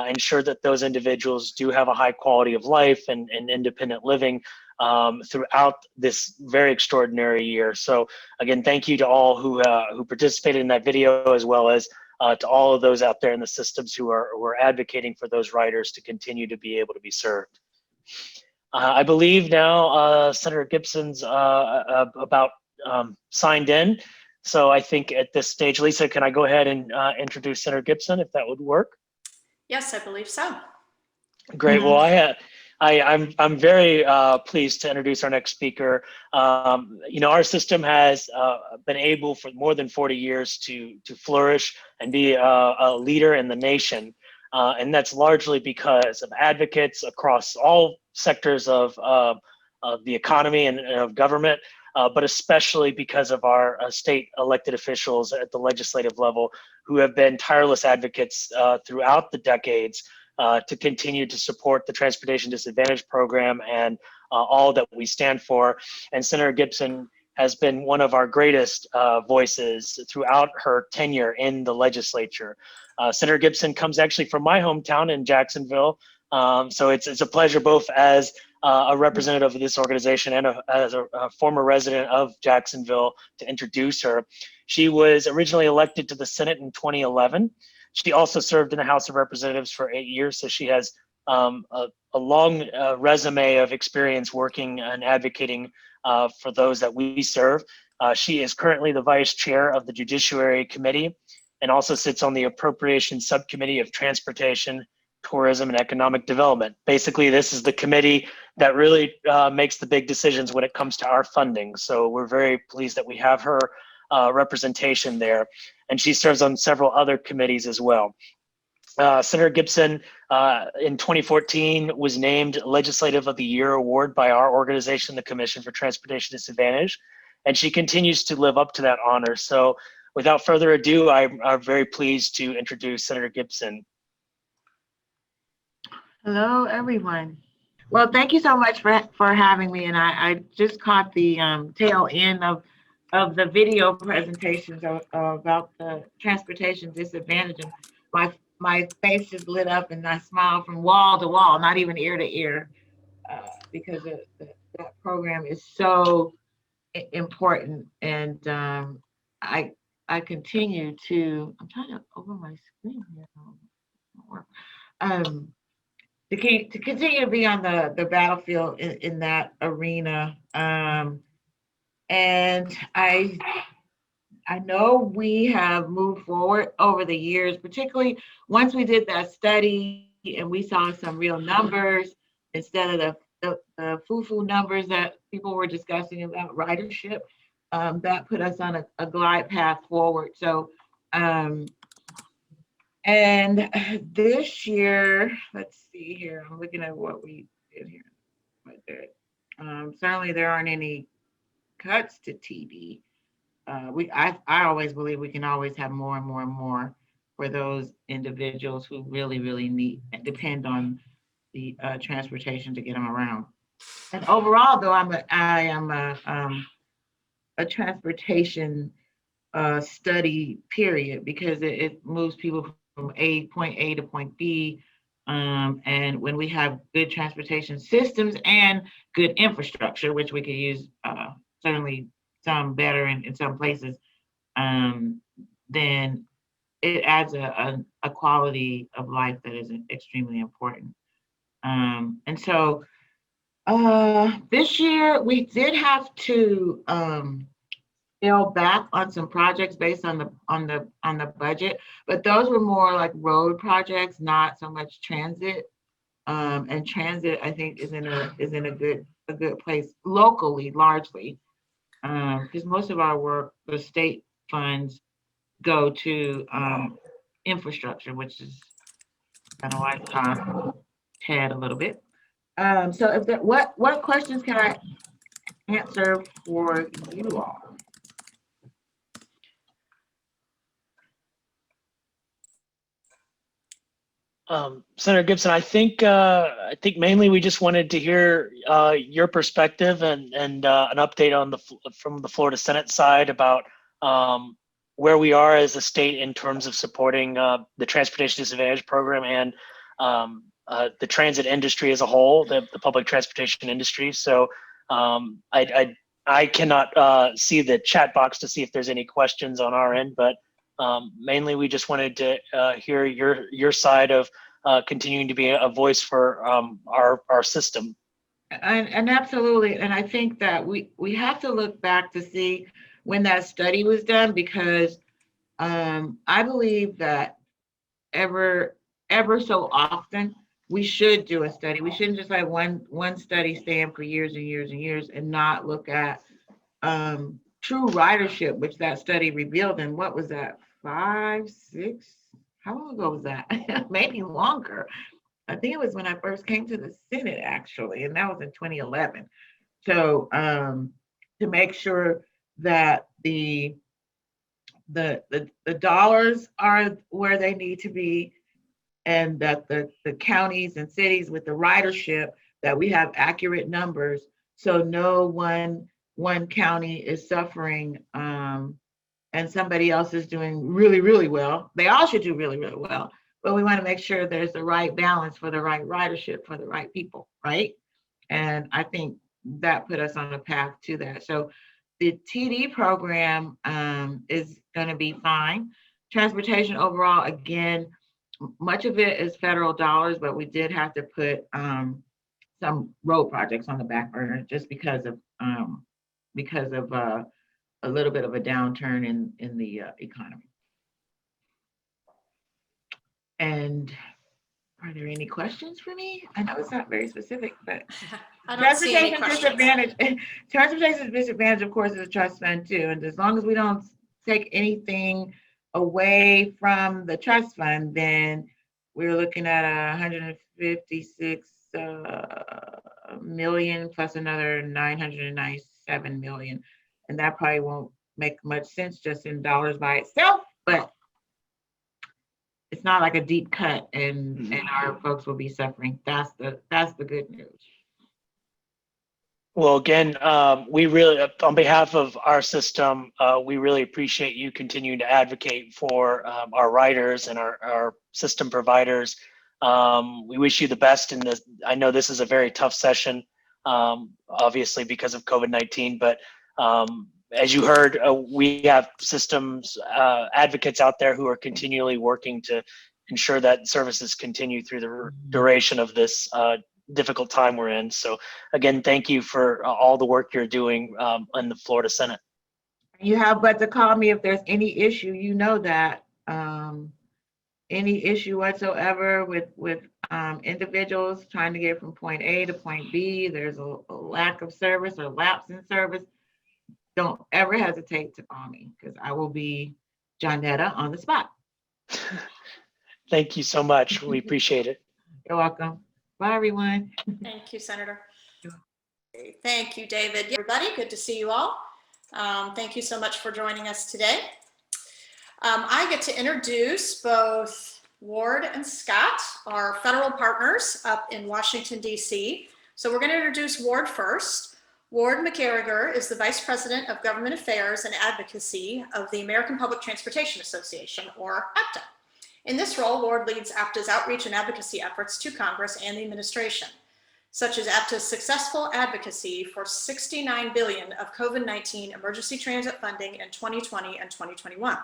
ensure that those individuals do have a high quality of life and independent living throughout this very extraordinary year. So again, thank you to all who participated in that video, as well as to all of those out there in the systems who are advocating for those riders to continue to be able to be served. I believe now Senator Gibson's about signed in. So I think at this stage, Lisa, can I go ahead and introduce Senator Gibson, if that would work? Yes, I believe so. Great. Well, I'm very pleased to introduce our next speaker. Our system has been able for more than 40 years to flourish and be a leader in the nation. And that's largely because of advocates across all sectors of the economy and of government, but especially because of our state elected officials at the legislative level who have been tireless advocates throughout the decades to continue to support the Transportation Disadvantage Program and all that we stand for. And Senator Gibson has been one of our greatest voices throughout her tenure in the legislature. Senator Gibson comes actually from my hometown in Jacksonville. So it's a pleasure both as a representative of this organization and as a former resident of Jacksonville to introduce her. She was originally elected to the Senate in 2011. She also served in the House of Representatives for 8 years, so she has a long resume of experience working and advocating for those that we serve. She is currently the Vice Chair of the Judiciary Committee and also sits on the Appropriations Subcommittee of Transportation, Tourism, and Economic Development. Basically, this is the committee that really makes the big decisions when it comes to our funding. So we're very pleased that we have her representation there. And she serves on several other committees as well. Senator Gibson in 2014 was named Legislative of the Year award by our organization, the Commission for Transportation Disadvantage, and she continues to live up to that honor. So without further ado, I'm very pleased to introduce Senator Gibson. Hello, everyone. Well, thank you so much for having me. And I just caught the tail end of the video presentations about the transportation disadvantage. And my face just lit up and I smiled from wall to wall, not even ear to ear. because that program is so important. And I continue to, I'm trying to open my screen here. To continue to be on the battlefield in that arena. And I know we have moved forward over the years, particularly once we did that study and we saw some real numbers instead of the foo-foo numbers that people were discussing about ridership. That put us on a glide path forward. So, and this year, let's see here, I'm looking at what we did here. Certainly there aren't any cuts to TD. I always believe we can always have more and more and more for those individuals who really, really need and depend on the transportation to get them around. And overall, though, I am a transportation study period, because it moves people from point A to point B. And when we have good transportation systems and good infrastructure, which we could use certainly some better in some places, then it adds a quality of life that is extremely important. And so this year we did have to scale back on some projects based on the budget, but those were more like road projects, not so much transit. And transit, I think, is in a good place locally, largely, because most of our work, the state funds, go to infrastructure, which is kind of like TED a little bit. So if there, what questions can I answer for you all? Senator Gibson, I think mainly we just wanted to hear your perspective and an update on from the Florida Senate side about where we are as a state in terms of supporting the Transportation Disadvantage Program and the transit industry as a whole, the public transportation industry. So I cannot see the chat box to see if there's any questions on our end, but mainly we just wanted to hear your side of continuing to be a voice for our system. And absolutely, and I think that we have to look back to see when that study was done, because I believe that ever so often we should do a study. We shouldn't just have one study stand for years and years and years and not look at true ridership, which that study revealed. And what was that, 5, 6? How long ago was that? Maybe longer. I think it was when I first came to the Senate, actually, and that was in 2011. So to make sure that the dollars are where they need to be, and that the counties and cities with the ridership, that we have accurate numbers, so no one county is suffering and somebody else is doing really, really well. They all should do really, really well, but we want to make sure there's the right balance for the right ridership for the right people, right? And I think that put us on a path to that. So the TD program is going to be fine. Transportation overall, again, much of it is federal dollars, but we did have to put some road projects on the back burner just because of a little bit of a downturn in the economy. And are there any questions for me? I know it's not very specific, but transportation disadvantage, of course, is a trust fund too. And as long as we don't take anything away from the trust fund, then we're looking at 156 million plus another 997 million. And that probably won't make much sense just in dollars by itself, but it's not like a deep cut, and our folks will be suffering. That's the good news. Well, again, we really, on behalf of our system, we really appreciate you continuing to advocate for our riders and our system providers. We wish you the best in this. I know this is a very tough session obviously because of COVID-19. But as you heard, we have systems advocates out there who are continually working to ensure that services continue through the duration of this difficult time we're in. So again, thank you for all the work you're doing in the Florida Senate. You have but to call me if there's any issue, you know that. Any issue whatsoever with individuals trying to get from point A to point B, there's a lack of service or lapse in service, don't ever hesitate to call me because I will be Johnetta on the spot. Thank you so much. We appreciate it. You're welcome. Bye, everyone. Thank you, Senator. Thank you, David. Everybody, good to see you all. Thank you so much for joining us today. I get to introduce both Ward and Scott, our federal partners up in Washington, D.C. So we're going to introduce Ward first. Ward McCarriger is the Vice President of Government Affairs and Advocacy of the American Public Transportation Association, or APTA. In this role, Ward leads APTA's outreach and advocacy efforts to Congress and the administration, such as APTA's successful advocacy for $69 billion of COVID-19 emergency transit funding in 2020 and 2021.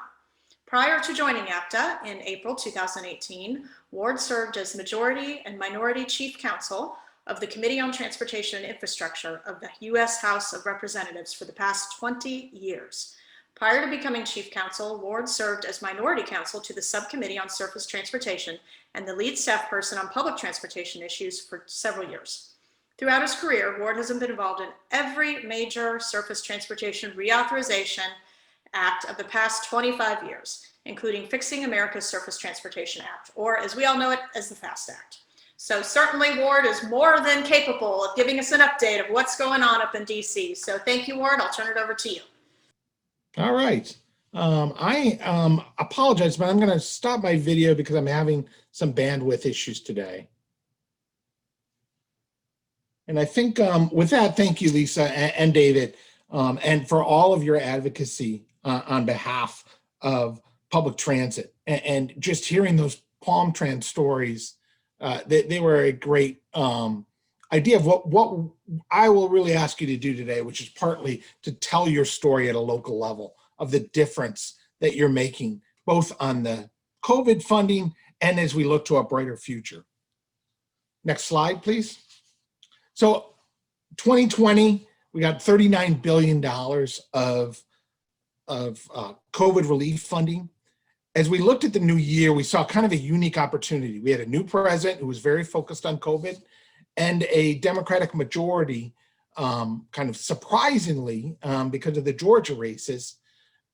Prior to joining APTA in April 2018, Ward served as Majority and Minority Chief Counsel of the Committee on Transportation and Infrastructure of the U.S. House of Representatives for the past 20 years. Prior to becoming Chief Counsel, Ward served as Minority Counsel to the Subcommittee on Surface Transportation and the lead staff person on public transportation issues for several years. Throughout his career, Ward has been involved in every major surface transportation reauthorization act of the past 25 years, including Fixing America's Surface Transportation Act, or as we all know it as the FAST Act. So certainly Ward is more than capable of giving us an update of what's going on up in DC. So thank you, Ward. I'll turn it over to you. All right. I apologize, but I'm going to stop my video because I'm having some bandwidth issues today. And I think with that, thank you, Lisa and David, and for all of your advocacy on behalf of public transit. And just hearing those Palm Trans stories, they were a great idea of what I will really ask you to do today, which is partly to tell your story at a local level of the difference that you're making, both on the COVID funding and as we look to a brighter future. Next slide, please. So 2020, we got $39 billion of COVID relief funding. As we looked at the new year, we saw kind of a unique opportunity. We had a new president who was very focused on COVID and a Democratic majority, kind of surprisingly, because of the Georgia races,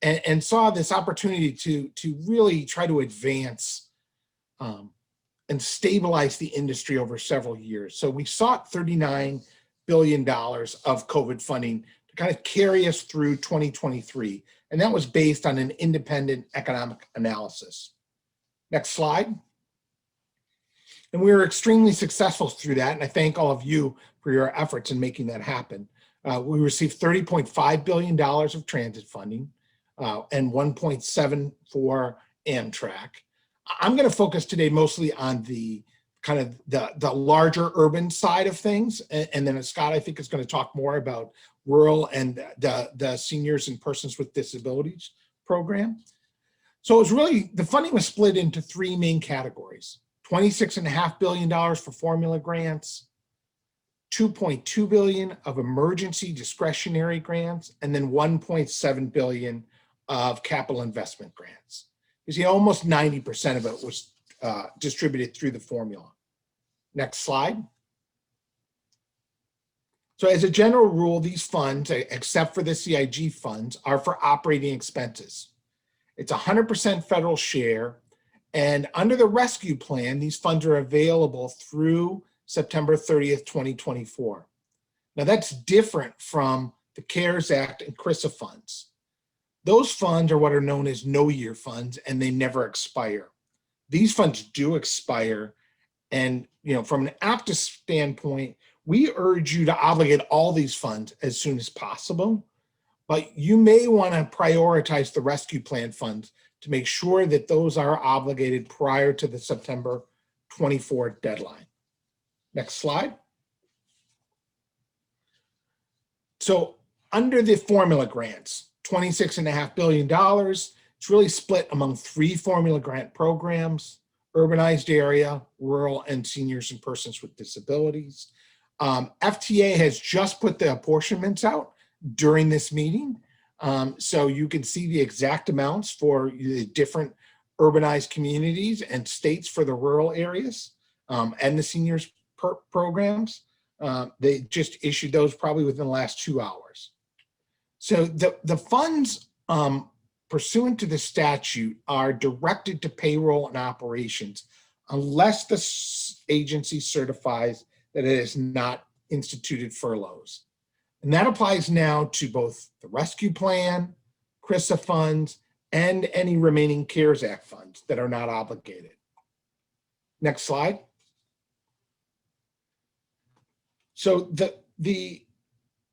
and saw this opportunity to really try to advance and stabilize the industry over several years. So we sought $39 billion of COVID funding to kind of carry us through 2023. And that was based on an independent economic analysis. Next slide. And we were extremely successful through that. And I thank all of you for your efforts in making that happen. We received $30.5 billion of transit funding and 1.7 for Amtrak. I'm going to focus today mostly on the kind of the larger urban side of things. And then Scott, I think, is going to talk more about rural and the seniors and persons with disabilities program. So it was really, the funding was split into three main categories: $26.5 billion for formula grants, $2.2 billion of emergency discretionary grants, and then $1.7 billion of capital investment grants. You see, almost 90% of it was distributed through the formula. Next slide. So as a general rule, these funds, except for the CIG funds, are for operating expenses. It's 100% federal share. And under the rescue plan, these funds are available through September 30th, 2024. Now that's different from the CARES Act and CRISA funds. Those funds are what are known as no-year funds, and they never expire. These funds do expire. And from an APTA standpoint, we urge you to obligate all these funds as soon as possible, but you may want to prioritize the rescue plan funds to make sure that those are obligated prior to the September 24 deadline. Next slide. So under the formula grants, $26.5 billion, it's really split among 3 formula grant programs: urbanized area, rural, and seniors and persons with disabilities. FTA has just put the apportionments out during this meeting. So you can see the exact amounts for the different urbanized communities and states for the rural areas and the seniors programs. They just issued those probably within the last 2 hours. So the funds pursuant to the statute are directed to payroll and operations unless the agency certifies that it has not instituted furloughs. And that applies now to both the rescue plan, CRISA funds, and any remaining CARES Act funds that are not obligated. Next slide. So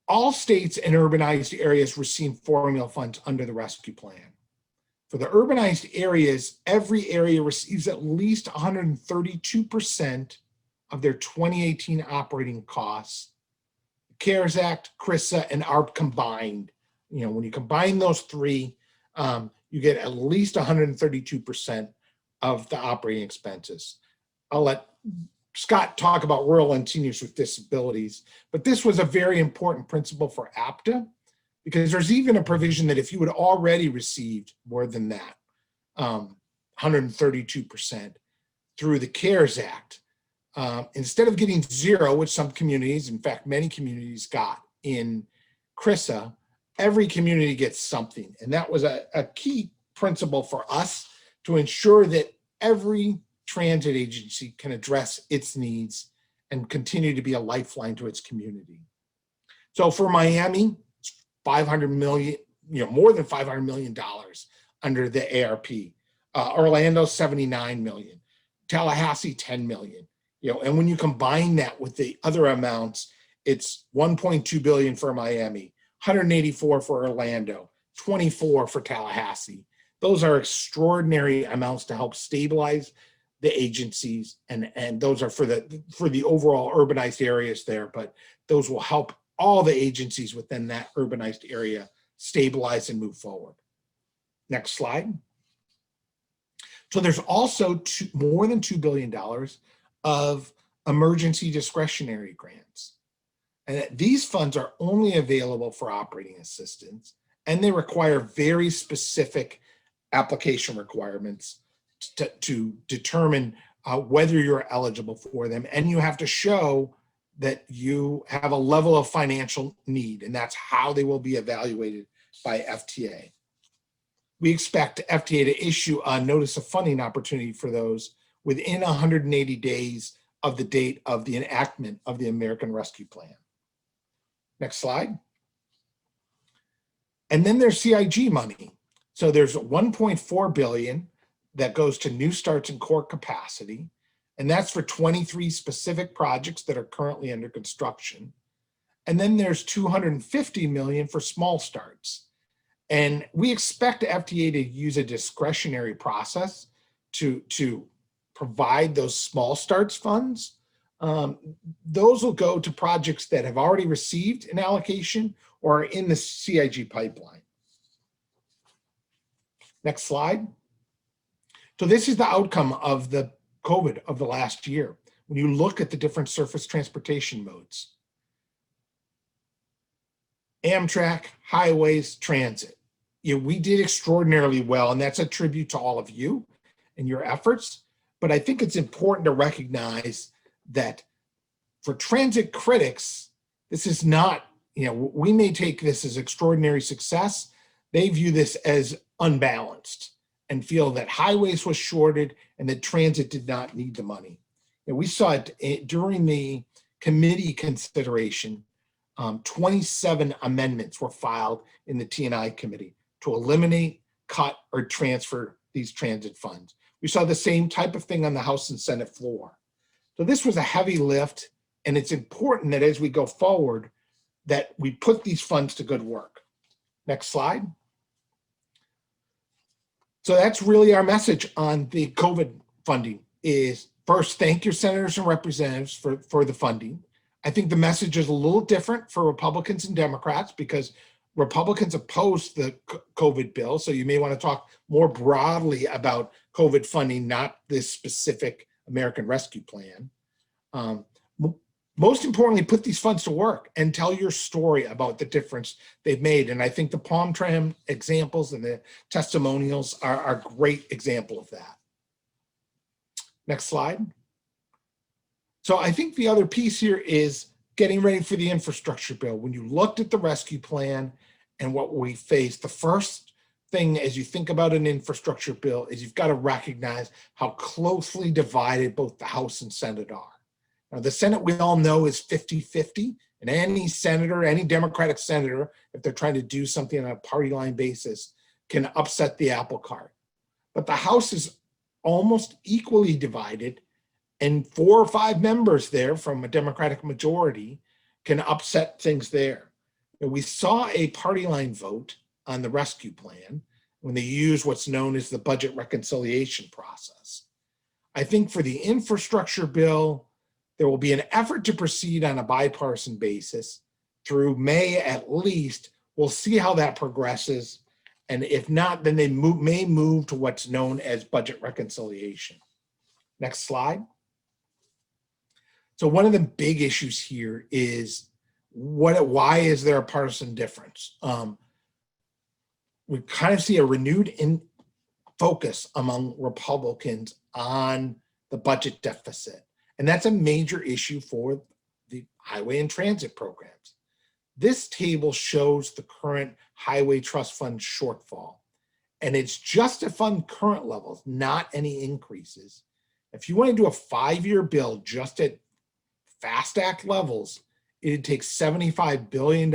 all states and urbanized areas receive formula funds under the rescue plan. For the urbanized areas, every area receives at least 132% of their 2018 operating costs. CARES Act, CRISA, and ARP combined. When you combine those 3, you get at least 132% of the operating expenses. I'll let Scott talk about rural and seniors with disabilities, but this was a very important principle for APTA, because there's even a provision that if you had already received more than that, 132% through the CARES Act, instead of getting 0, which some communities, in fact, many communities got in CRISA, every community gets something. And that was a key principle for us to ensure that every transit agency can address its needs and continue to be a lifeline to its community. So for Miami, it's $500 million, more than $500 million under the ARP. Orlando, $79 million. Tallahassee, $10 million. And when you combine that with the other amounts, it's $1.2 billion for Miami, 184 for Orlando, 24 for Tallahassee. Those are extraordinary amounts to help stabilize the agencies, and those are for the overall urbanized areas there, but those will help all the agencies within that urbanized area stabilize and move forward. Next slide. So there's also more than $2 billion of emergency discretionary grants. And these funds are only available for operating assistance, and they require very specific application requirements to determine whether you're eligible for them. And you have to show that you have a level of financial need, and that's how they will be evaluated by FTA. We expect FTA to issue a notice of funding opportunity for those within 180 days of the date of the enactment of the American Rescue Plan. Next slide. And then there's CIG money. So there's $1.4 billion that goes to new starts and core capacity. And that's for 23 specific projects that are currently under construction. And then there's $250 million for small starts. And we expect FTA to use a discretionary process to provide those small starts funds. Those will go to projects that have already received an allocation or are in the CIG pipeline. Next slide. So this is the outcome of the COVID of the last year. When you look at the different surface transportation modes, Amtrak, highways, transit. We did extraordinarily well, and that's a tribute to all of you and your efforts. But I think it's important to recognize that for transit critics, this is not, we may take this as extraordinary success. They view this as unbalanced and feel that highways was shorted and that transit did not need the money. And we saw it during the committee consideration. 27 amendments were filed in the T&I committee to eliminate, cut, or transfer these transit funds. We saw the same type of thing on the House and Senate floor. So this was a heavy lift, and it's important that as we go forward, that we put these funds to good work. Next slide. So that's really our message on the COVID funding is, first, thank your senators and representatives for the funding. I think the message is a little different for Republicans and Democrats because Republicans opposed the COVID bill. So you may want to talk more broadly about COVID funding, not this specific American Rescue Plan. Most importantly, put these funds to work and tell your story about the difference they've made. And I think the Palm Tram examples and the testimonials are a great example of that. Next slide. So I think the other piece here is getting ready for the infrastructure bill. When you looked at the rescue plan and what we faced, the first thing as you think about an infrastructure bill is you've got to recognize how closely divided both the House and Senate are. Now, the Senate, we all know, is 50-50, and any senator, any Democratic senator, if they're trying to do something on a party line basis, can upset the apple cart. But the House is almost equally divided, and 4 or 5 members there from a Democratic majority can upset things there. And we saw a party line vote on the rescue plan when they used what's known as the budget reconciliation process. I think for the infrastructure bill, there will be an effort to proceed on a bipartisan basis through May at least. We'll see how that progresses. And if not, then they may move to what's known as budget reconciliation. Next slide. So one of the big issues here is why is there a partisan difference? We kind of see a renewed focus among Republicans on the budget deficit. And that's a major issue for the highway and transit programs. This table shows the current highway trust fund shortfall, and it's just to fund current levels, not any increases. If you want to do a 5-year bill just at FAST Act levels, it'd take $75 billion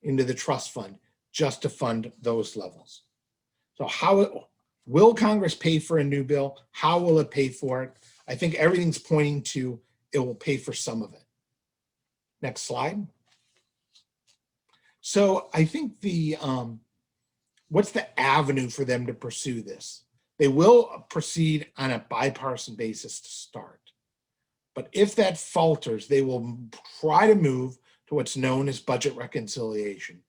into the trust fund just to fund those levels. So will Congress pay for a new bill? How will it pay for it? I think everything's pointing to it will pay for some of it. Next slide. So I think what's the avenue for them to pursue this? They will proceed on a bipartisan basis to start. But if that falters, they will try to move to what's known as budget reconciliation.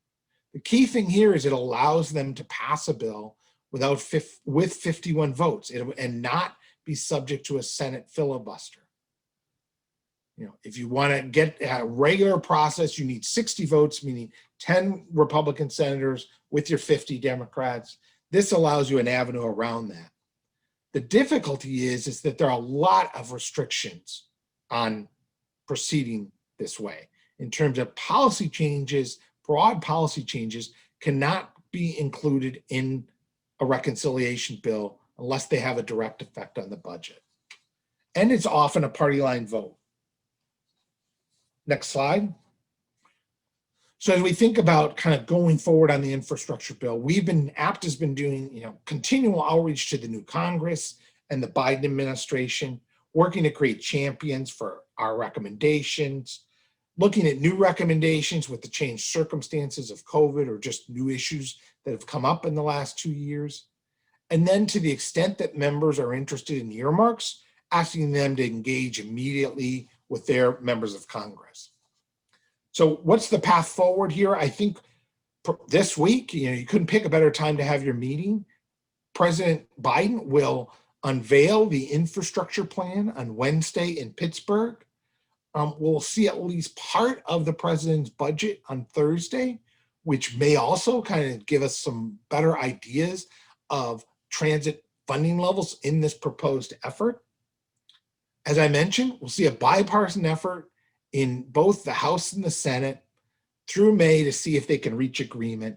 The key thing here is it allows them to pass a bill with 51 votes and not be subject to a Senate filibuster. You know, if you want to get a regular process, you need 60 votes, meaning 10 Republican senators with your 50 Democrats. This allows you an avenue around that. The difficulty is that there are a lot of restrictions on proceeding this way. In terms of policy changes, broad policy changes cannot be included in a reconciliation bill unless they have a direct effect on the budget. And it's often a party line vote. Next slide. So as we think about kind of going forward on the infrastructure bill, APT has been doing, continual outreach to the new Congress and the Biden administration, working to create champions for our recommendations, looking at new recommendations with the changed circumstances of COVID or just new issues that have come up in the last 2 years. And then to the extent that members are interested in earmarks, asking them to engage immediately with their members of Congress. So what's the path forward here? I think this week, you couldn't pick a better time to have your meeting. President Biden will unveil the infrastructure plan on Wednesday in Pittsburgh. We'll see at least part of the president's budget on Thursday, which may also kind of give us some better ideas of transit funding levels in this proposed effort. As I mentioned, we'll see a bipartisan effort in both the House and the Senate through May to see if they can reach agreement.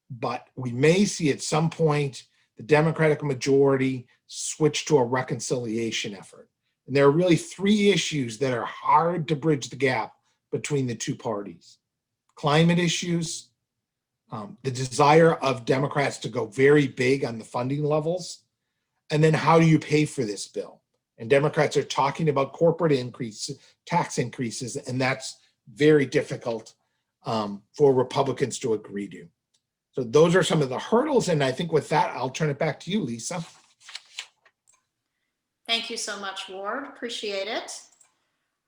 But we may see at some point the Democratic majority switch to a reconciliation effort. And there are really 3 issues that are hard to bridge the gap between the two parties. Climate issues, the desire of Democrats to go very big on the funding levels, and then how do you pay for this bill? And Democrats are talking about corporate increases, tax increases, and that's very difficult for Republicans to agree to. So those are some of the hurdles, and I think with that, I'll turn it back to you, Lisa. Thank you so much, Ward. Appreciate it.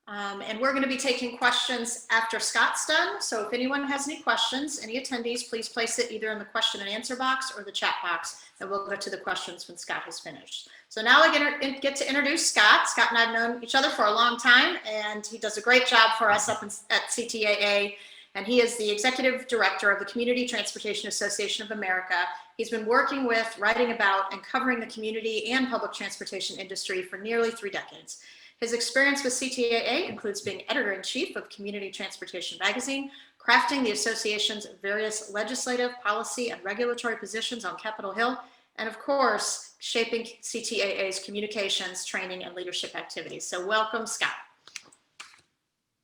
And we're going to be taking questions after Scott's done. So if anyone has any questions, any attendees, please place it either in the question and answer box or the chat box, and we'll get to the questions when Scott has finished. So now I get to introduce Scott. Scott and I have known each other for a long time, and he does a great job for us up at CTAA. And he is the executive director of the Community Transportation Association of America. He's been working with, writing about, and covering the community and public transportation industry for nearly 3 decades. His experience with CTAA includes being editor-in-chief of Community Transportation Magazine, crafting the association's various legislative, policy, and regulatory positions on Capitol Hill, and of course, shaping CTAA's communications, training, and leadership activities. So welcome, Scott.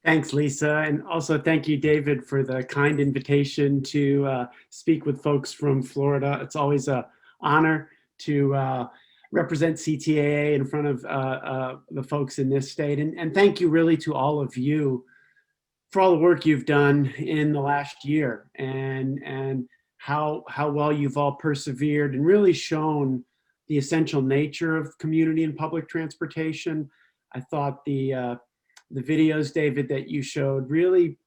Thanks, Lisa. And also thank you, David, for the kind invitation to speak with folks from Florida. It's always an honor to represent CTAA in front of the folks in this state. And thank you really to all of you for all the work you've done in the last year and how well you've all persevered and really shown the essential nature of community and public transportation. I thought the videos, David, that you showed really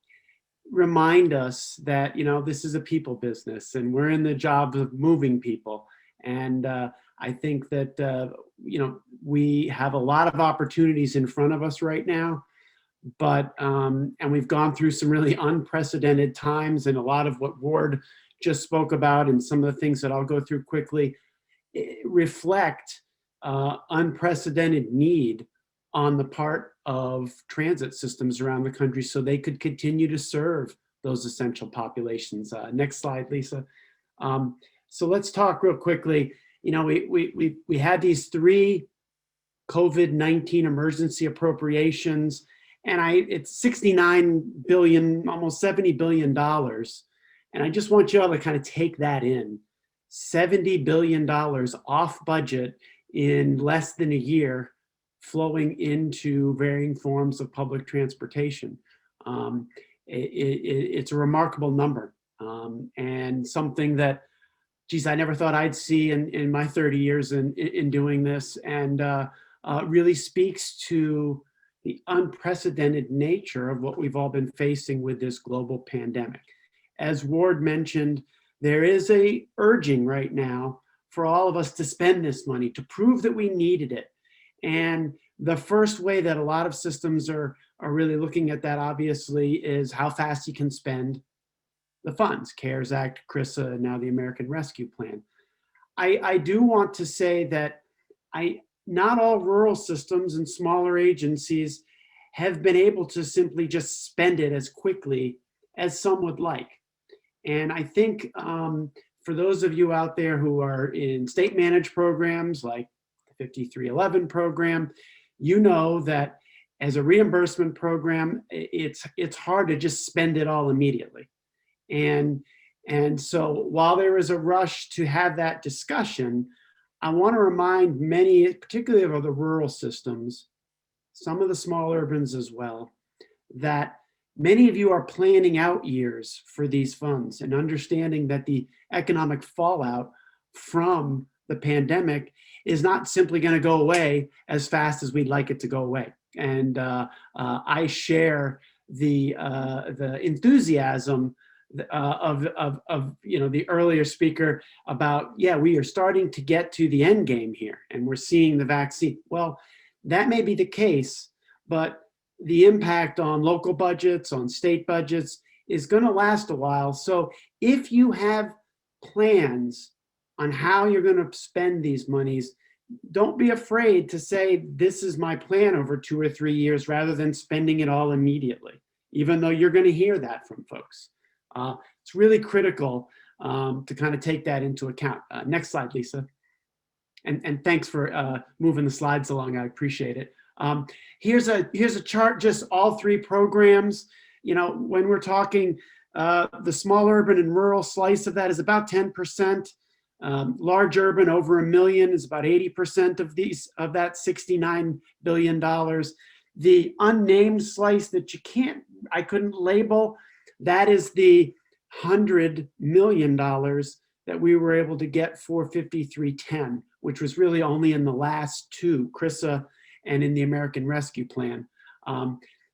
remind us that, you know, this is a people business and we're in the job of moving people. And I think that, you know, we have a lot of opportunities in front of us right now, but, and we've gone through some really unprecedented times, and a lot of what Ward just spoke about and some of the things that I'll go through quickly reflect unprecedented need on the part of transit systems around the country so they could continue to serve those essential populations. Next slide, Lisa. So let's talk real quickly. You know, we had these 3 COVID-19 emergency appropriations, and it's $69 billion, almost $70 billion. And I just want you all to kind of take that in. $70 billion off budget in less than a year, flowing into varying forms of public transportation. It's a remarkable number, and something that, geez, I never thought I'd see in my 30 years in doing this, and really speaks to the unprecedented nature of what we've all been facing with this global pandemic. As Ward mentioned, there is a urging right now for all of us to spend this money, to prove that we needed it. And the first way that a lot of systems are really looking at that, obviously, is how fast you can spend the funds, CARES Act, CRISA, and now the American Rescue Plan. I do want to say that not all rural systems and smaller agencies have been able to simply just spend it as quickly as some would like. And I think for those of you out there who are in state managed programs like the 5311 program, you know that as a reimbursement program, it's hard to just spend it all immediately. And so while there is a rush to have that discussion, I want to remind many, particularly of the rural systems, some of the small urbans as well, that many of you are planning out years for these funds and understanding that the economic fallout from the pandemic is not simply going to go away as fast as we'd like it to go away. And I share the enthusiasm of you know, the earlier speaker about, yeah, we are starting to get to the end game here and we're seeing the vaccine. Well, that may be the case, but the impact on local budgets, on state budgets is going to last a while. So if you have plans on how you're going to spend these monies, don't be afraid to say, this is my plan over 2 or 3 years, rather than spending it all immediately, even though you're going to hear that from folks. It's really critical to kind of take that into account. Next slide, Lisa. And thanks for moving the slides along. I appreciate it. Here's a chart, just all 3 programs. You know, when we're talking the small urban and rural slice of that is about 10%. Large urban over $1 million is about 80% of that $69 billion. The unnamed slice that I couldn't label, that is the $100 million that we were able to get for 5310, which was really only in the last 2, CRISA and in the American Rescue Plan.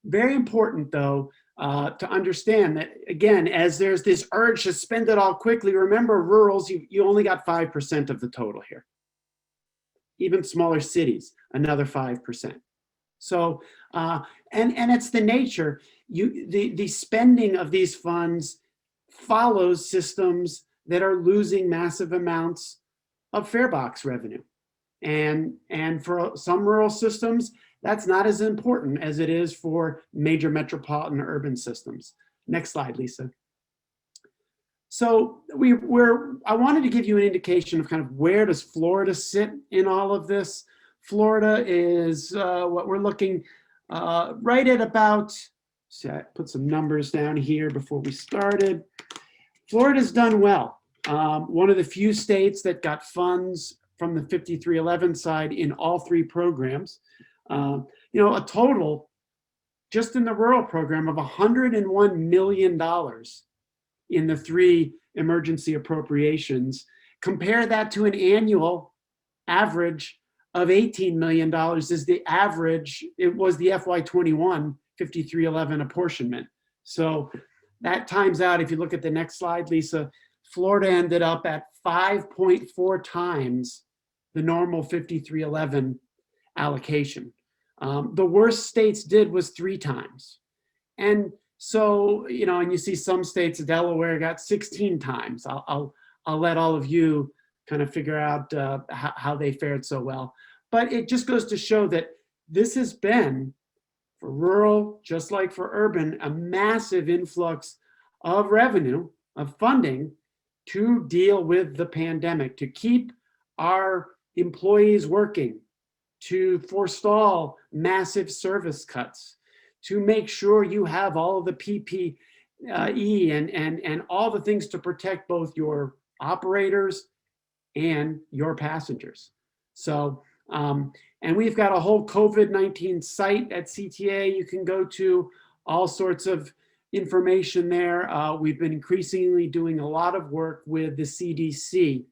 Very important, though, to understand that, again, as there's this urge to spend it all quickly, remember rurals, you only got 5% of the total here. Even smaller cities, another 5%. So, and it's the nature, the spending of these funds follows systems that are losing massive amounts of fare box revenue. And for some rural systems, that's not as important as it is for major metropolitan urban systems. Next slide, Lisa. So I wanted to give you an indication of kind of where does Florida sit in all of this. Florida is what we're looking right at about, see, I put some numbers down here before we started. Florida's done well. One of the few states that got funds from the 5311 side in all three programs. A total, just in the rural program, of $101 million in the three emergency appropriations. Compare that to an annual average of $18 million is the average. It was the FY21 5311 apportionment. So that times out, if you look at the next slide, Lisa, Florida ended up at 5.4 times the normal 5311 allocation. The worst states did was 3 times. And so, and you see some states, Delaware got 16 times. I'll let all of you kind of figure out how they fared so well. But it just goes to show that this has been, for rural, just like for urban, a massive influx of revenue, of funding to deal with the pandemic, to keep our employees working, to forestall massive service cuts, to make sure you have all of the PPE and all the things to protect both your operators and your passengers. So, and we've got a whole COVID-19 site at CTA. You can go to all sorts of information there. We've been increasingly doing a lot of work with the CDC.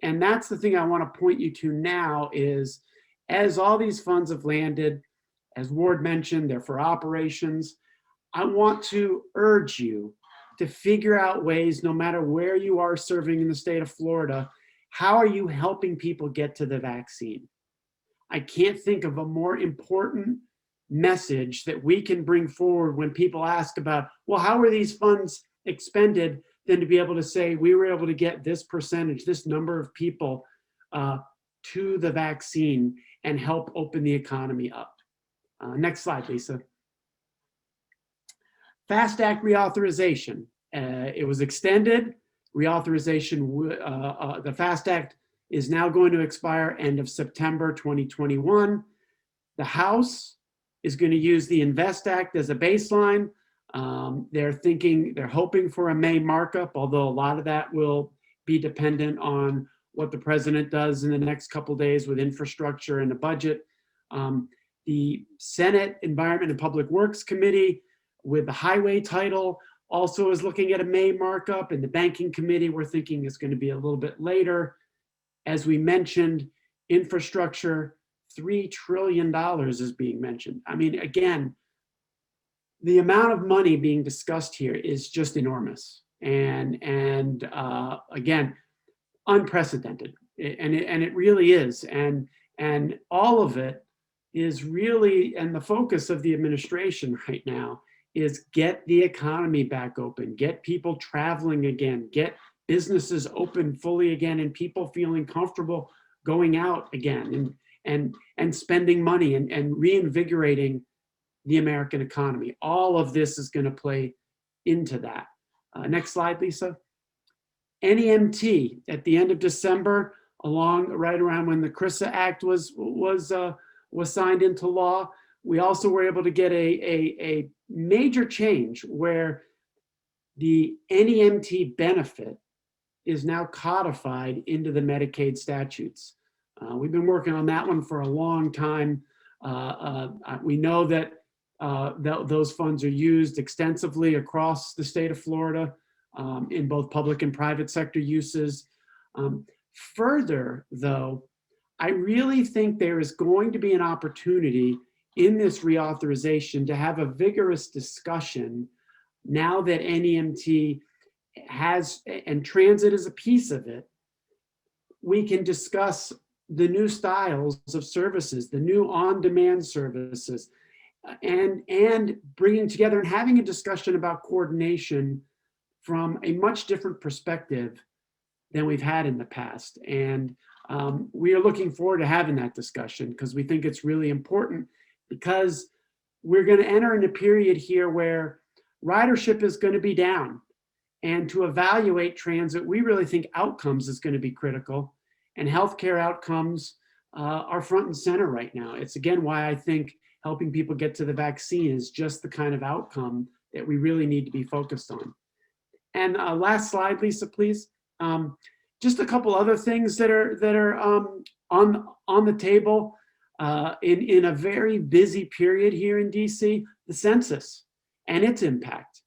And that's the thing I want to point you to now is, as all these funds have landed, as Ward mentioned, they're for operations. I want to urge you to figure out ways, no matter where you are serving in the state of Florida, how are you helping people get to the vaccine? I can't think of a more important message that we can bring forward when people ask about, well, how were these funds expended, than to be able to say, we were able to get this percentage, this number of people to the vaccine and help open the economy up. Next slide, Lisa. FAST Act reauthorization. It was extended. Reauthorization, the FAST Act is now going to expire end of September 2021. The House is going to use the INVEST Act as a baseline. They're hoping for a May markup, although a lot of that will be dependent on what the president does in the next couple of days with infrastructure and the budget. The Senate Environment and Public Works Committee with the highway title also is looking at a May markup, and the Banking Committee we're thinking is going to be a little bit later. As we mentioned, infrastructure, $3 trillion is being mentioned. I mean, again, the amount of money being discussed here is just enormous, and again, unprecedented, and it really is, and all of it is really, and the focus of the administration right now is get the economy back open, get people traveling again, get businesses open fully again, and people feeling comfortable going out again, and spending money and reinvigorating the American economy. All of this is going to play into that. Next slide, Lisa. NEMT at the end of December, right around when the CRISA Act was signed into law, we also were able to get a major change where the NEMT benefit is now codified into the Medicaid statutes. We've been working on that one for a long time. We know that those funds are used extensively across the state of Florida in both public and private sector uses. Further, though, I really think there is going to be an opportunity in this reauthorization to have a vigorous discussion now that NEMT has, and transit is a piece of it. We can discuss the new styles of services, the new on-demand services, and bringing together and having a discussion about coordination from a much different perspective than we've had in the past. And we are looking forward to having that discussion because we think it's really important, because we're going to enter in a period here where ridership is going to be down. And to evaluate transit, we really think outcomes is going to be critical, and healthcare outcomes are front and center right now. It's again why I think helping people get to the vaccine is just the kind of outcome that we really need to be focused on. And last slide, Lisa, please. Just a couple other things that are on the table in a very busy period here in DC. The census and its impact.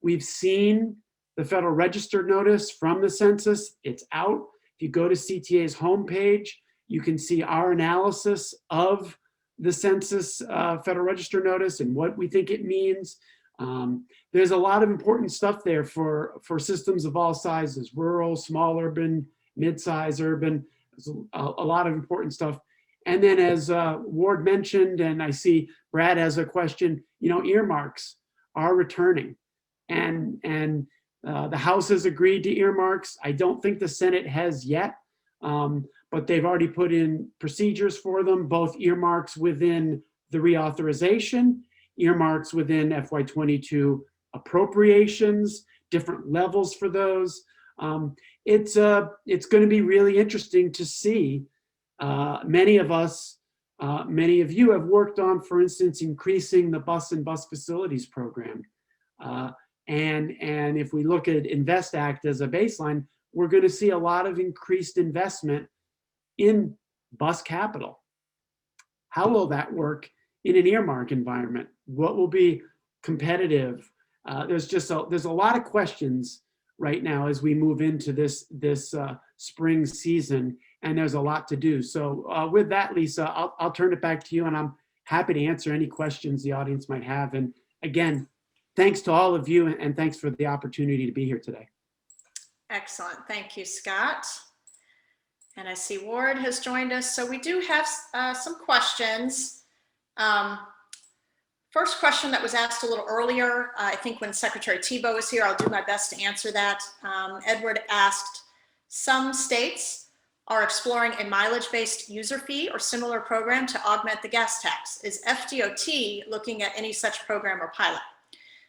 We've seen the Federal Register notice from the census. It's out. If you go to CTA's homepage, you can see our analysis of the census Federal Register notice and what we think it means. There's a lot of important stuff there for systems of all sizes, rural, small urban, mid-size urban. There's a lot of important stuff. And then as Ward mentioned, and I see Brad has a question, earmarks are returning. And the House has agreed to earmarks. I don't think the Senate has yet, but they've already put in procedures for them, both earmarks within the reauthorization, earmarks within FY22 appropriations, different levels for those. It's going to be really interesting to see. Many of us, many of you have worked on, for instance, increasing the bus and bus facilities program. And if we look at Invest Act as a baseline, we're going to see a lot of increased investment in bus capital. How will that work in an earmark environment? What will be competitive? There's a lot of questions right now as we move into this spring season, and there's a lot to do. So with that, Lisa, I'll turn it back to you, and I'm happy to answer any questions the audience might have. And again, thanks to all of you, and thanks for the opportunity to be here today. Excellent. Thank you, Scott. And I see Ward has joined us. So we do have some questions. First question that was asked a little earlier, I think when Secretary Tebow was here, I'll do my best to answer that. Edward asked, some states are exploring a mileage-based user fee or similar program to augment the gas tax. Is FDOT looking at any such program or pilot?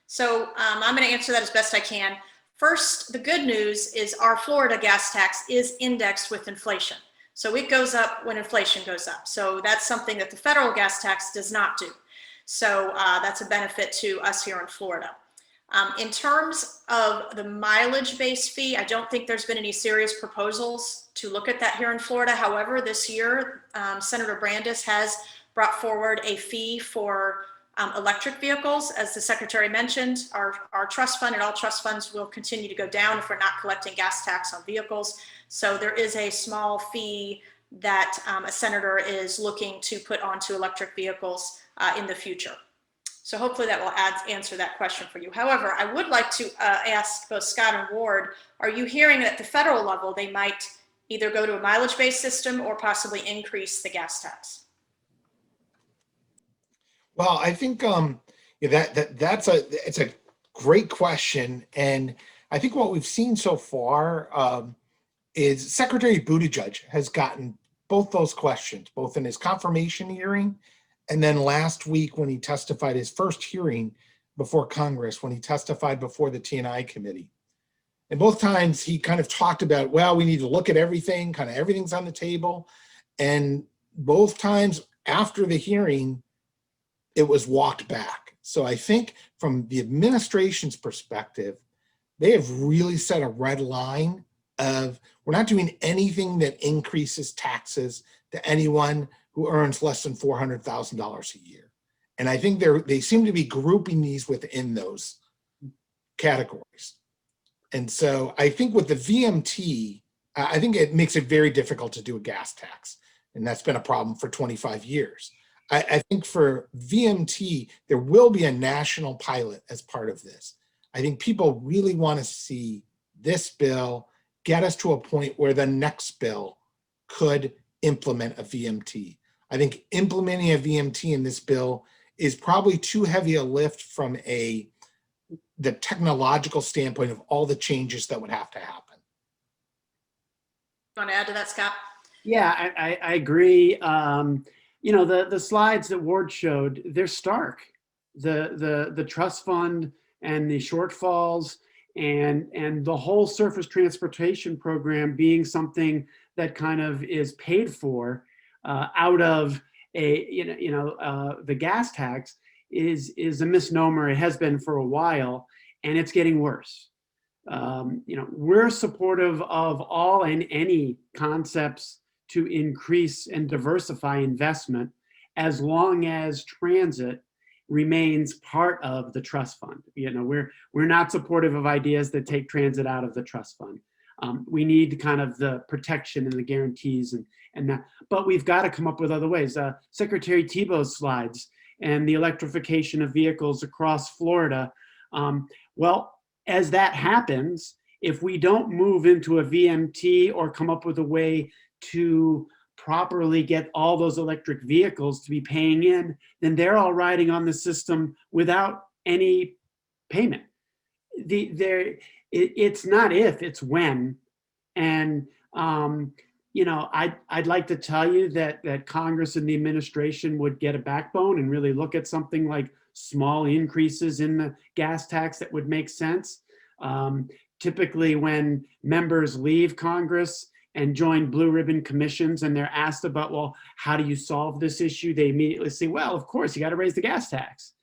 So I'm going to answer that as best I can. First, the good news is our Florida gas tax is indexed with inflation. So it goes up when inflation goes up. So that's something that the federal gas tax does not do. So that's a benefit to us here in Florida. In terms of the mileage-based fee, I don't think there's been any serious proposals to look at that here in Florida. However, this year, Senator Brandis has brought forward a fee for electric vehicles. As the Secretary mentioned, our trust fund and all trust funds will continue to go down if we're not collecting gas tax on vehicles. So there is a small fee that a senator is looking to put onto electric vehicles in the future. So hopefully that will answer that question for you. However, I would like to ask both Scott and Ward, are you hearing that at the federal level, they might either go to a mileage-based system or possibly increase the gas tax? Well, I think it's a great question, and I think what we've seen so far is Secretary Buttigieg has gotten both those questions, both in his confirmation hearing and then last week when he testified his first hearing before Congress, when he testified before the T&I committee. And both times he kind of talked about, well, we need to look at everything, kind of everything's on the table. And both times after the hearing, it was walked back. So I think from the administration's perspective, they have really set a red line of we're not doing anything that increases taxes to anyone who earns less than $400,000 a year. And I think they seem to be grouping these within those categories. And so I think with the VMT, I think it makes it very difficult to do a gas tax. And that's been a problem for 25 years. I think for VMT, there will be a national pilot as part of this. I think people really want to see this bill get us to a point where the next bill could implement a VMT. I think implementing a VMT in this bill is probably too heavy a lift from the technological standpoint of all the changes that would have to happen. You want to add to that, Scott? Yeah, I agree. You know, the slides that Ward showed, they're stark. The trust fund and the shortfalls and the whole surface transportation program being something that kind of is paid for out of the gas tax is a misnomer. It has been for a while, and it's getting worse. We're supportive of all and any concepts to increase and diversify investment as long as transit remains part of the trust fund. We're not supportive of ideas that take transit out of the trust fund. We need kind of the protection and the guarantees and that, but we've got to come up with other ways. Secretary Tebow's slides and the electrification of vehicles across Florida. Well, as that happens, if we don't move into a VMT or come up with a way to properly get all those electric vehicles to be paying in, then they're all riding on the system without any payment. It's not if, it's when. And I'd like to tell you that Congress and the administration would get a backbone and really look at something like small increases in the gas tax that would make sense. Typically when members leave Congress and join blue ribbon commissions and they're asked about, well, how do you solve this issue? They immediately say, well, of course, you got to raise the gas tax.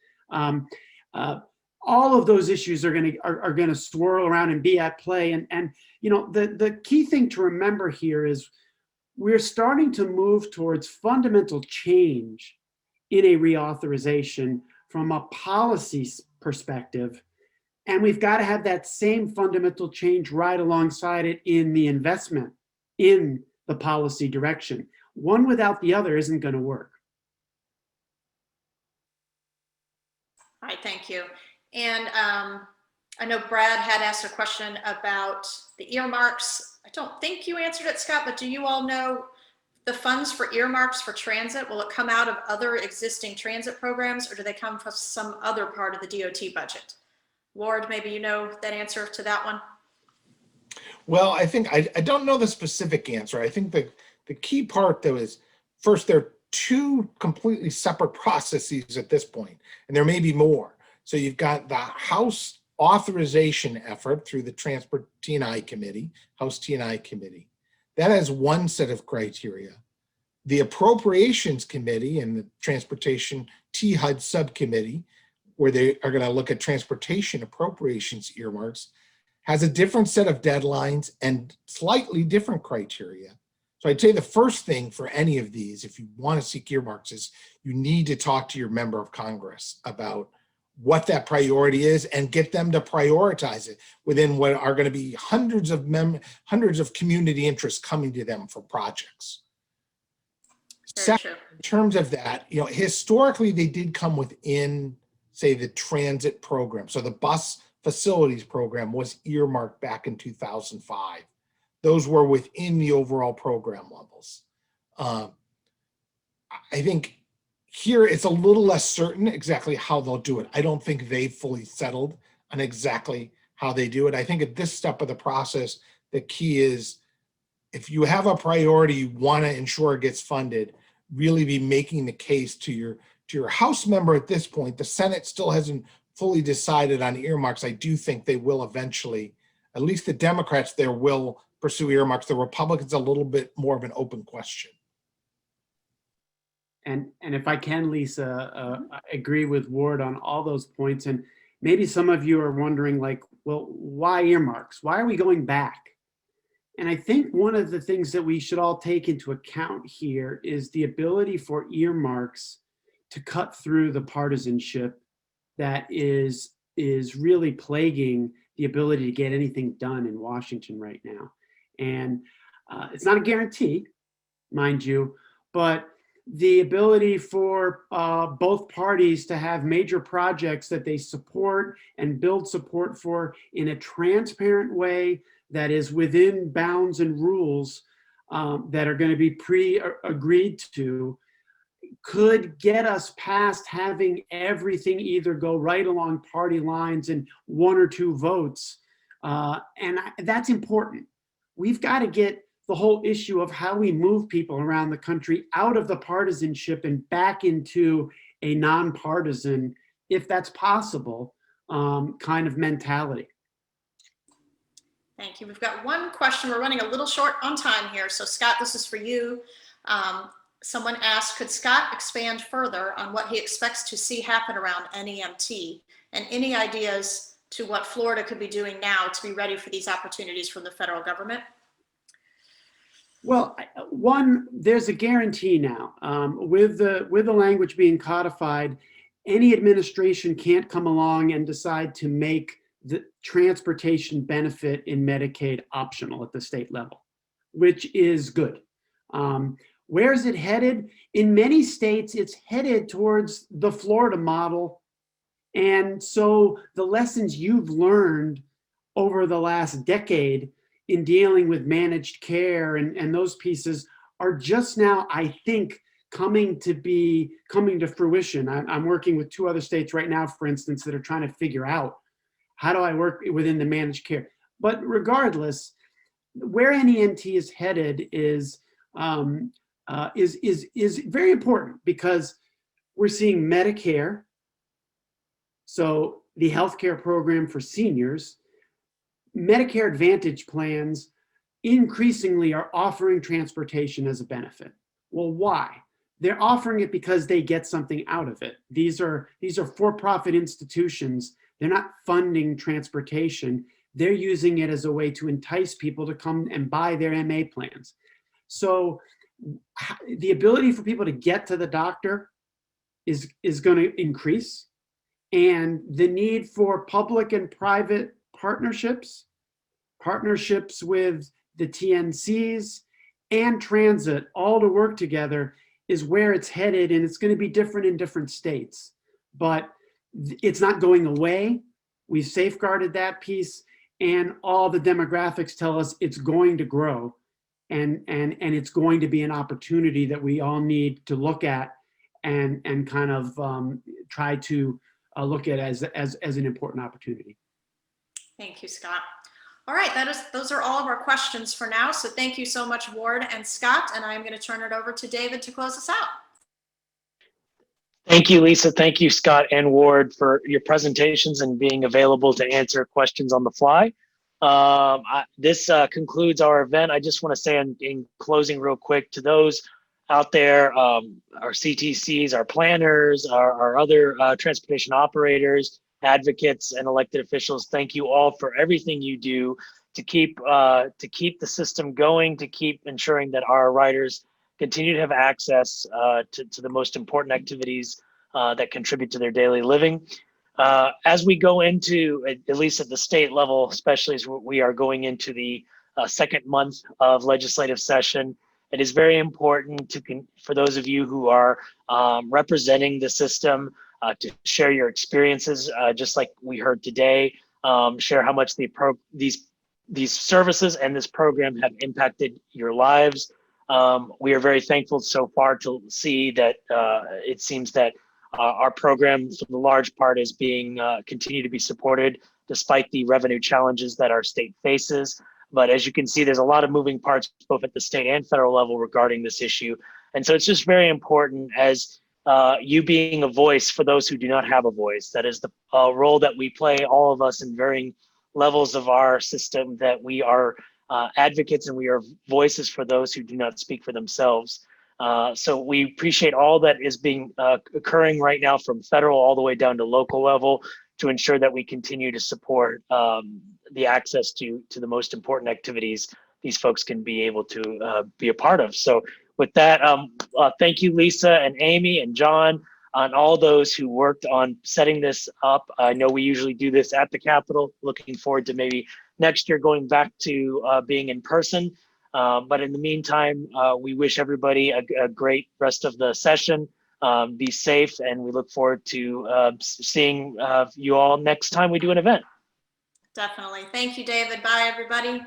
All of those issues are going to swirl around and be at play. And the key thing to remember here is we're starting to move towards fundamental change in a reauthorization from a policy perspective. And we've got to have that same fundamental change right alongside it in the investment, in the policy direction. One without the other isn't going to work. All right, thank you. And I know Brad had asked a question about the earmarks. I don't think you answered it, Scott, but do you all know the funds for earmarks for transit? Will it come out of other existing transit programs, or do they come from some other part of the DOT budget? Ward, maybe you know that answer to that one? Well, I think I don't know the specific answer. I think the key part though is, first, there are two completely separate processes at this point, and there may be more. So you've got the House authorization effort through the Transport T&I Committee, House T&I Committee. That has one set of criteria. The Appropriations Committee and the Transportation T-HUD Subcommittee, where they are going to look at transportation appropriations earmarks, has a different set of deadlines and slightly different criteria. So I'd say the first thing for any of these, if you want to seek earmarks, is you need to talk to your member of Congress about what that priority is and get them to prioritize it within what are going to be hundreds of community interests coming to them for projects. Second, in terms of that, historically they did come within, say, the transit program. So the bus facilities program was earmarked back in 2005. Those were within the overall program levels. I think here it's a little less certain exactly how they'll do it. I don't think they've fully settled on exactly how they do it. I think at this step of the process, the key is if you have a priority you want to ensure it gets funded, really be making the case to your House member at this point. The Senate still hasn't fully decided on earmarks. I do think they will eventually, at least the Democrats there will pursue earmarks. The Republicans a little bit more of an open question. And if I can, Lisa, I agree with Ward on all those points. And maybe some of you are wondering, like, well, why earmarks? Why are we going back? And I think one of the things that we should all take into account here is the ability for earmarks to cut through the partisanship that is really plaguing the ability to get anything done in Washington right now. And it's not a guarantee, mind you, but the ability for both parties to have major projects that they support and build support for in a transparent way that is within bounds and rules that are going to be pre-agreed to, could get us past having everything either go right along party lines and 1 or 2 votes. That's important. We've got to get the whole issue of how we move people around the country out of the partisanship and back into a nonpartisan, if that's possible, kind of mentality. Thank you. We've got one question. We're running a little short on time here. So Scott, this is for you. Someone asked, could Scott expand further on what he expects to see happen around NEMT and any ideas to what Florida could be doing now to be ready for these opportunities from the federal government? Well, one, there's a guarantee now. With the language being codified, any administration can't come along and decide to make the transportation benefit in Medicaid optional at the state level, which is good. Where is it headed? In many states, it's headed towards the Florida model. And so the lessons you've learned over the last decade in dealing with managed care and those pieces are just now, I think, coming to fruition. I'm working with 2 other states right now, for instance, that are trying to figure out how do I work within the managed care. But regardless, where NEMT is headed is very important because we're seeing Medicare, so the healthcare program for seniors, Medicare Advantage plans increasingly are offering transportation as a benefit. Well, why? They're offering it because they get something out of it. These are for-profit institutions. They're not funding transportation. They're using it as a way to entice people to come and buy their MA plans. So the ability for people to get to the doctor is going to increase. And the need for public and private partnerships with the TNCs and transit all to work together is where it's headed, and it's going to be different in different states. But it's not going away. We've safeguarded that piece, and all the demographics tell us it's going to grow, and it's going to be an opportunity that we all need to look at and kind of try to look at as an important opportunity. Thank you, Scott. All right, those are all of our questions for now. So thank you so much, Ward and Scott, and I'm going to turn it over to David to close us out. Thank you, Lisa. Thank you, Scott and Ward, for your presentations and being available to answer questions on the fly. This concludes our event. I just want to say in closing real quick to those out there, our CTCs, our planners, our other transportation operators, advocates, and elected officials, thank you all for everything you do to keep the system going, to keep ensuring that our riders continue to have access to the most important activities that contribute to their daily living. As we go into, at least at the state level, especially as we are going into the second month of legislative session, it is very important for those of you who are representing the system to share your experiences, just like we heard today, share how much these services and this program have impacted your lives. We are very thankful so far to see that it seems that our program, for the large part, is being continue to be supported despite the revenue challenges that our state faces. But as you can see, there's a lot of moving parts both at the state and federal level regarding this issue. And so it's just very important as you being a voice for those who do not have a voice. That is the role that we play, all of us in varying levels of our system, that we are advocates and we are voices for those who do not speak for themselves. So we appreciate all that is being occurring right now from federal all the way down to local level to ensure that we continue to support the access to the most important activities these folks can be able to be a part of. So with that, thank you, Lisa and Amy and John, and all those who worked on setting this up. I know we usually do this at the Capitol. Looking forward to maybe next year going back to being in person. But in the meantime, we wish everybody a great rest of the session. Be safe, and we look forward to seeing you all next time we do an event. Definitely. Thank you, David. Bye, everybody.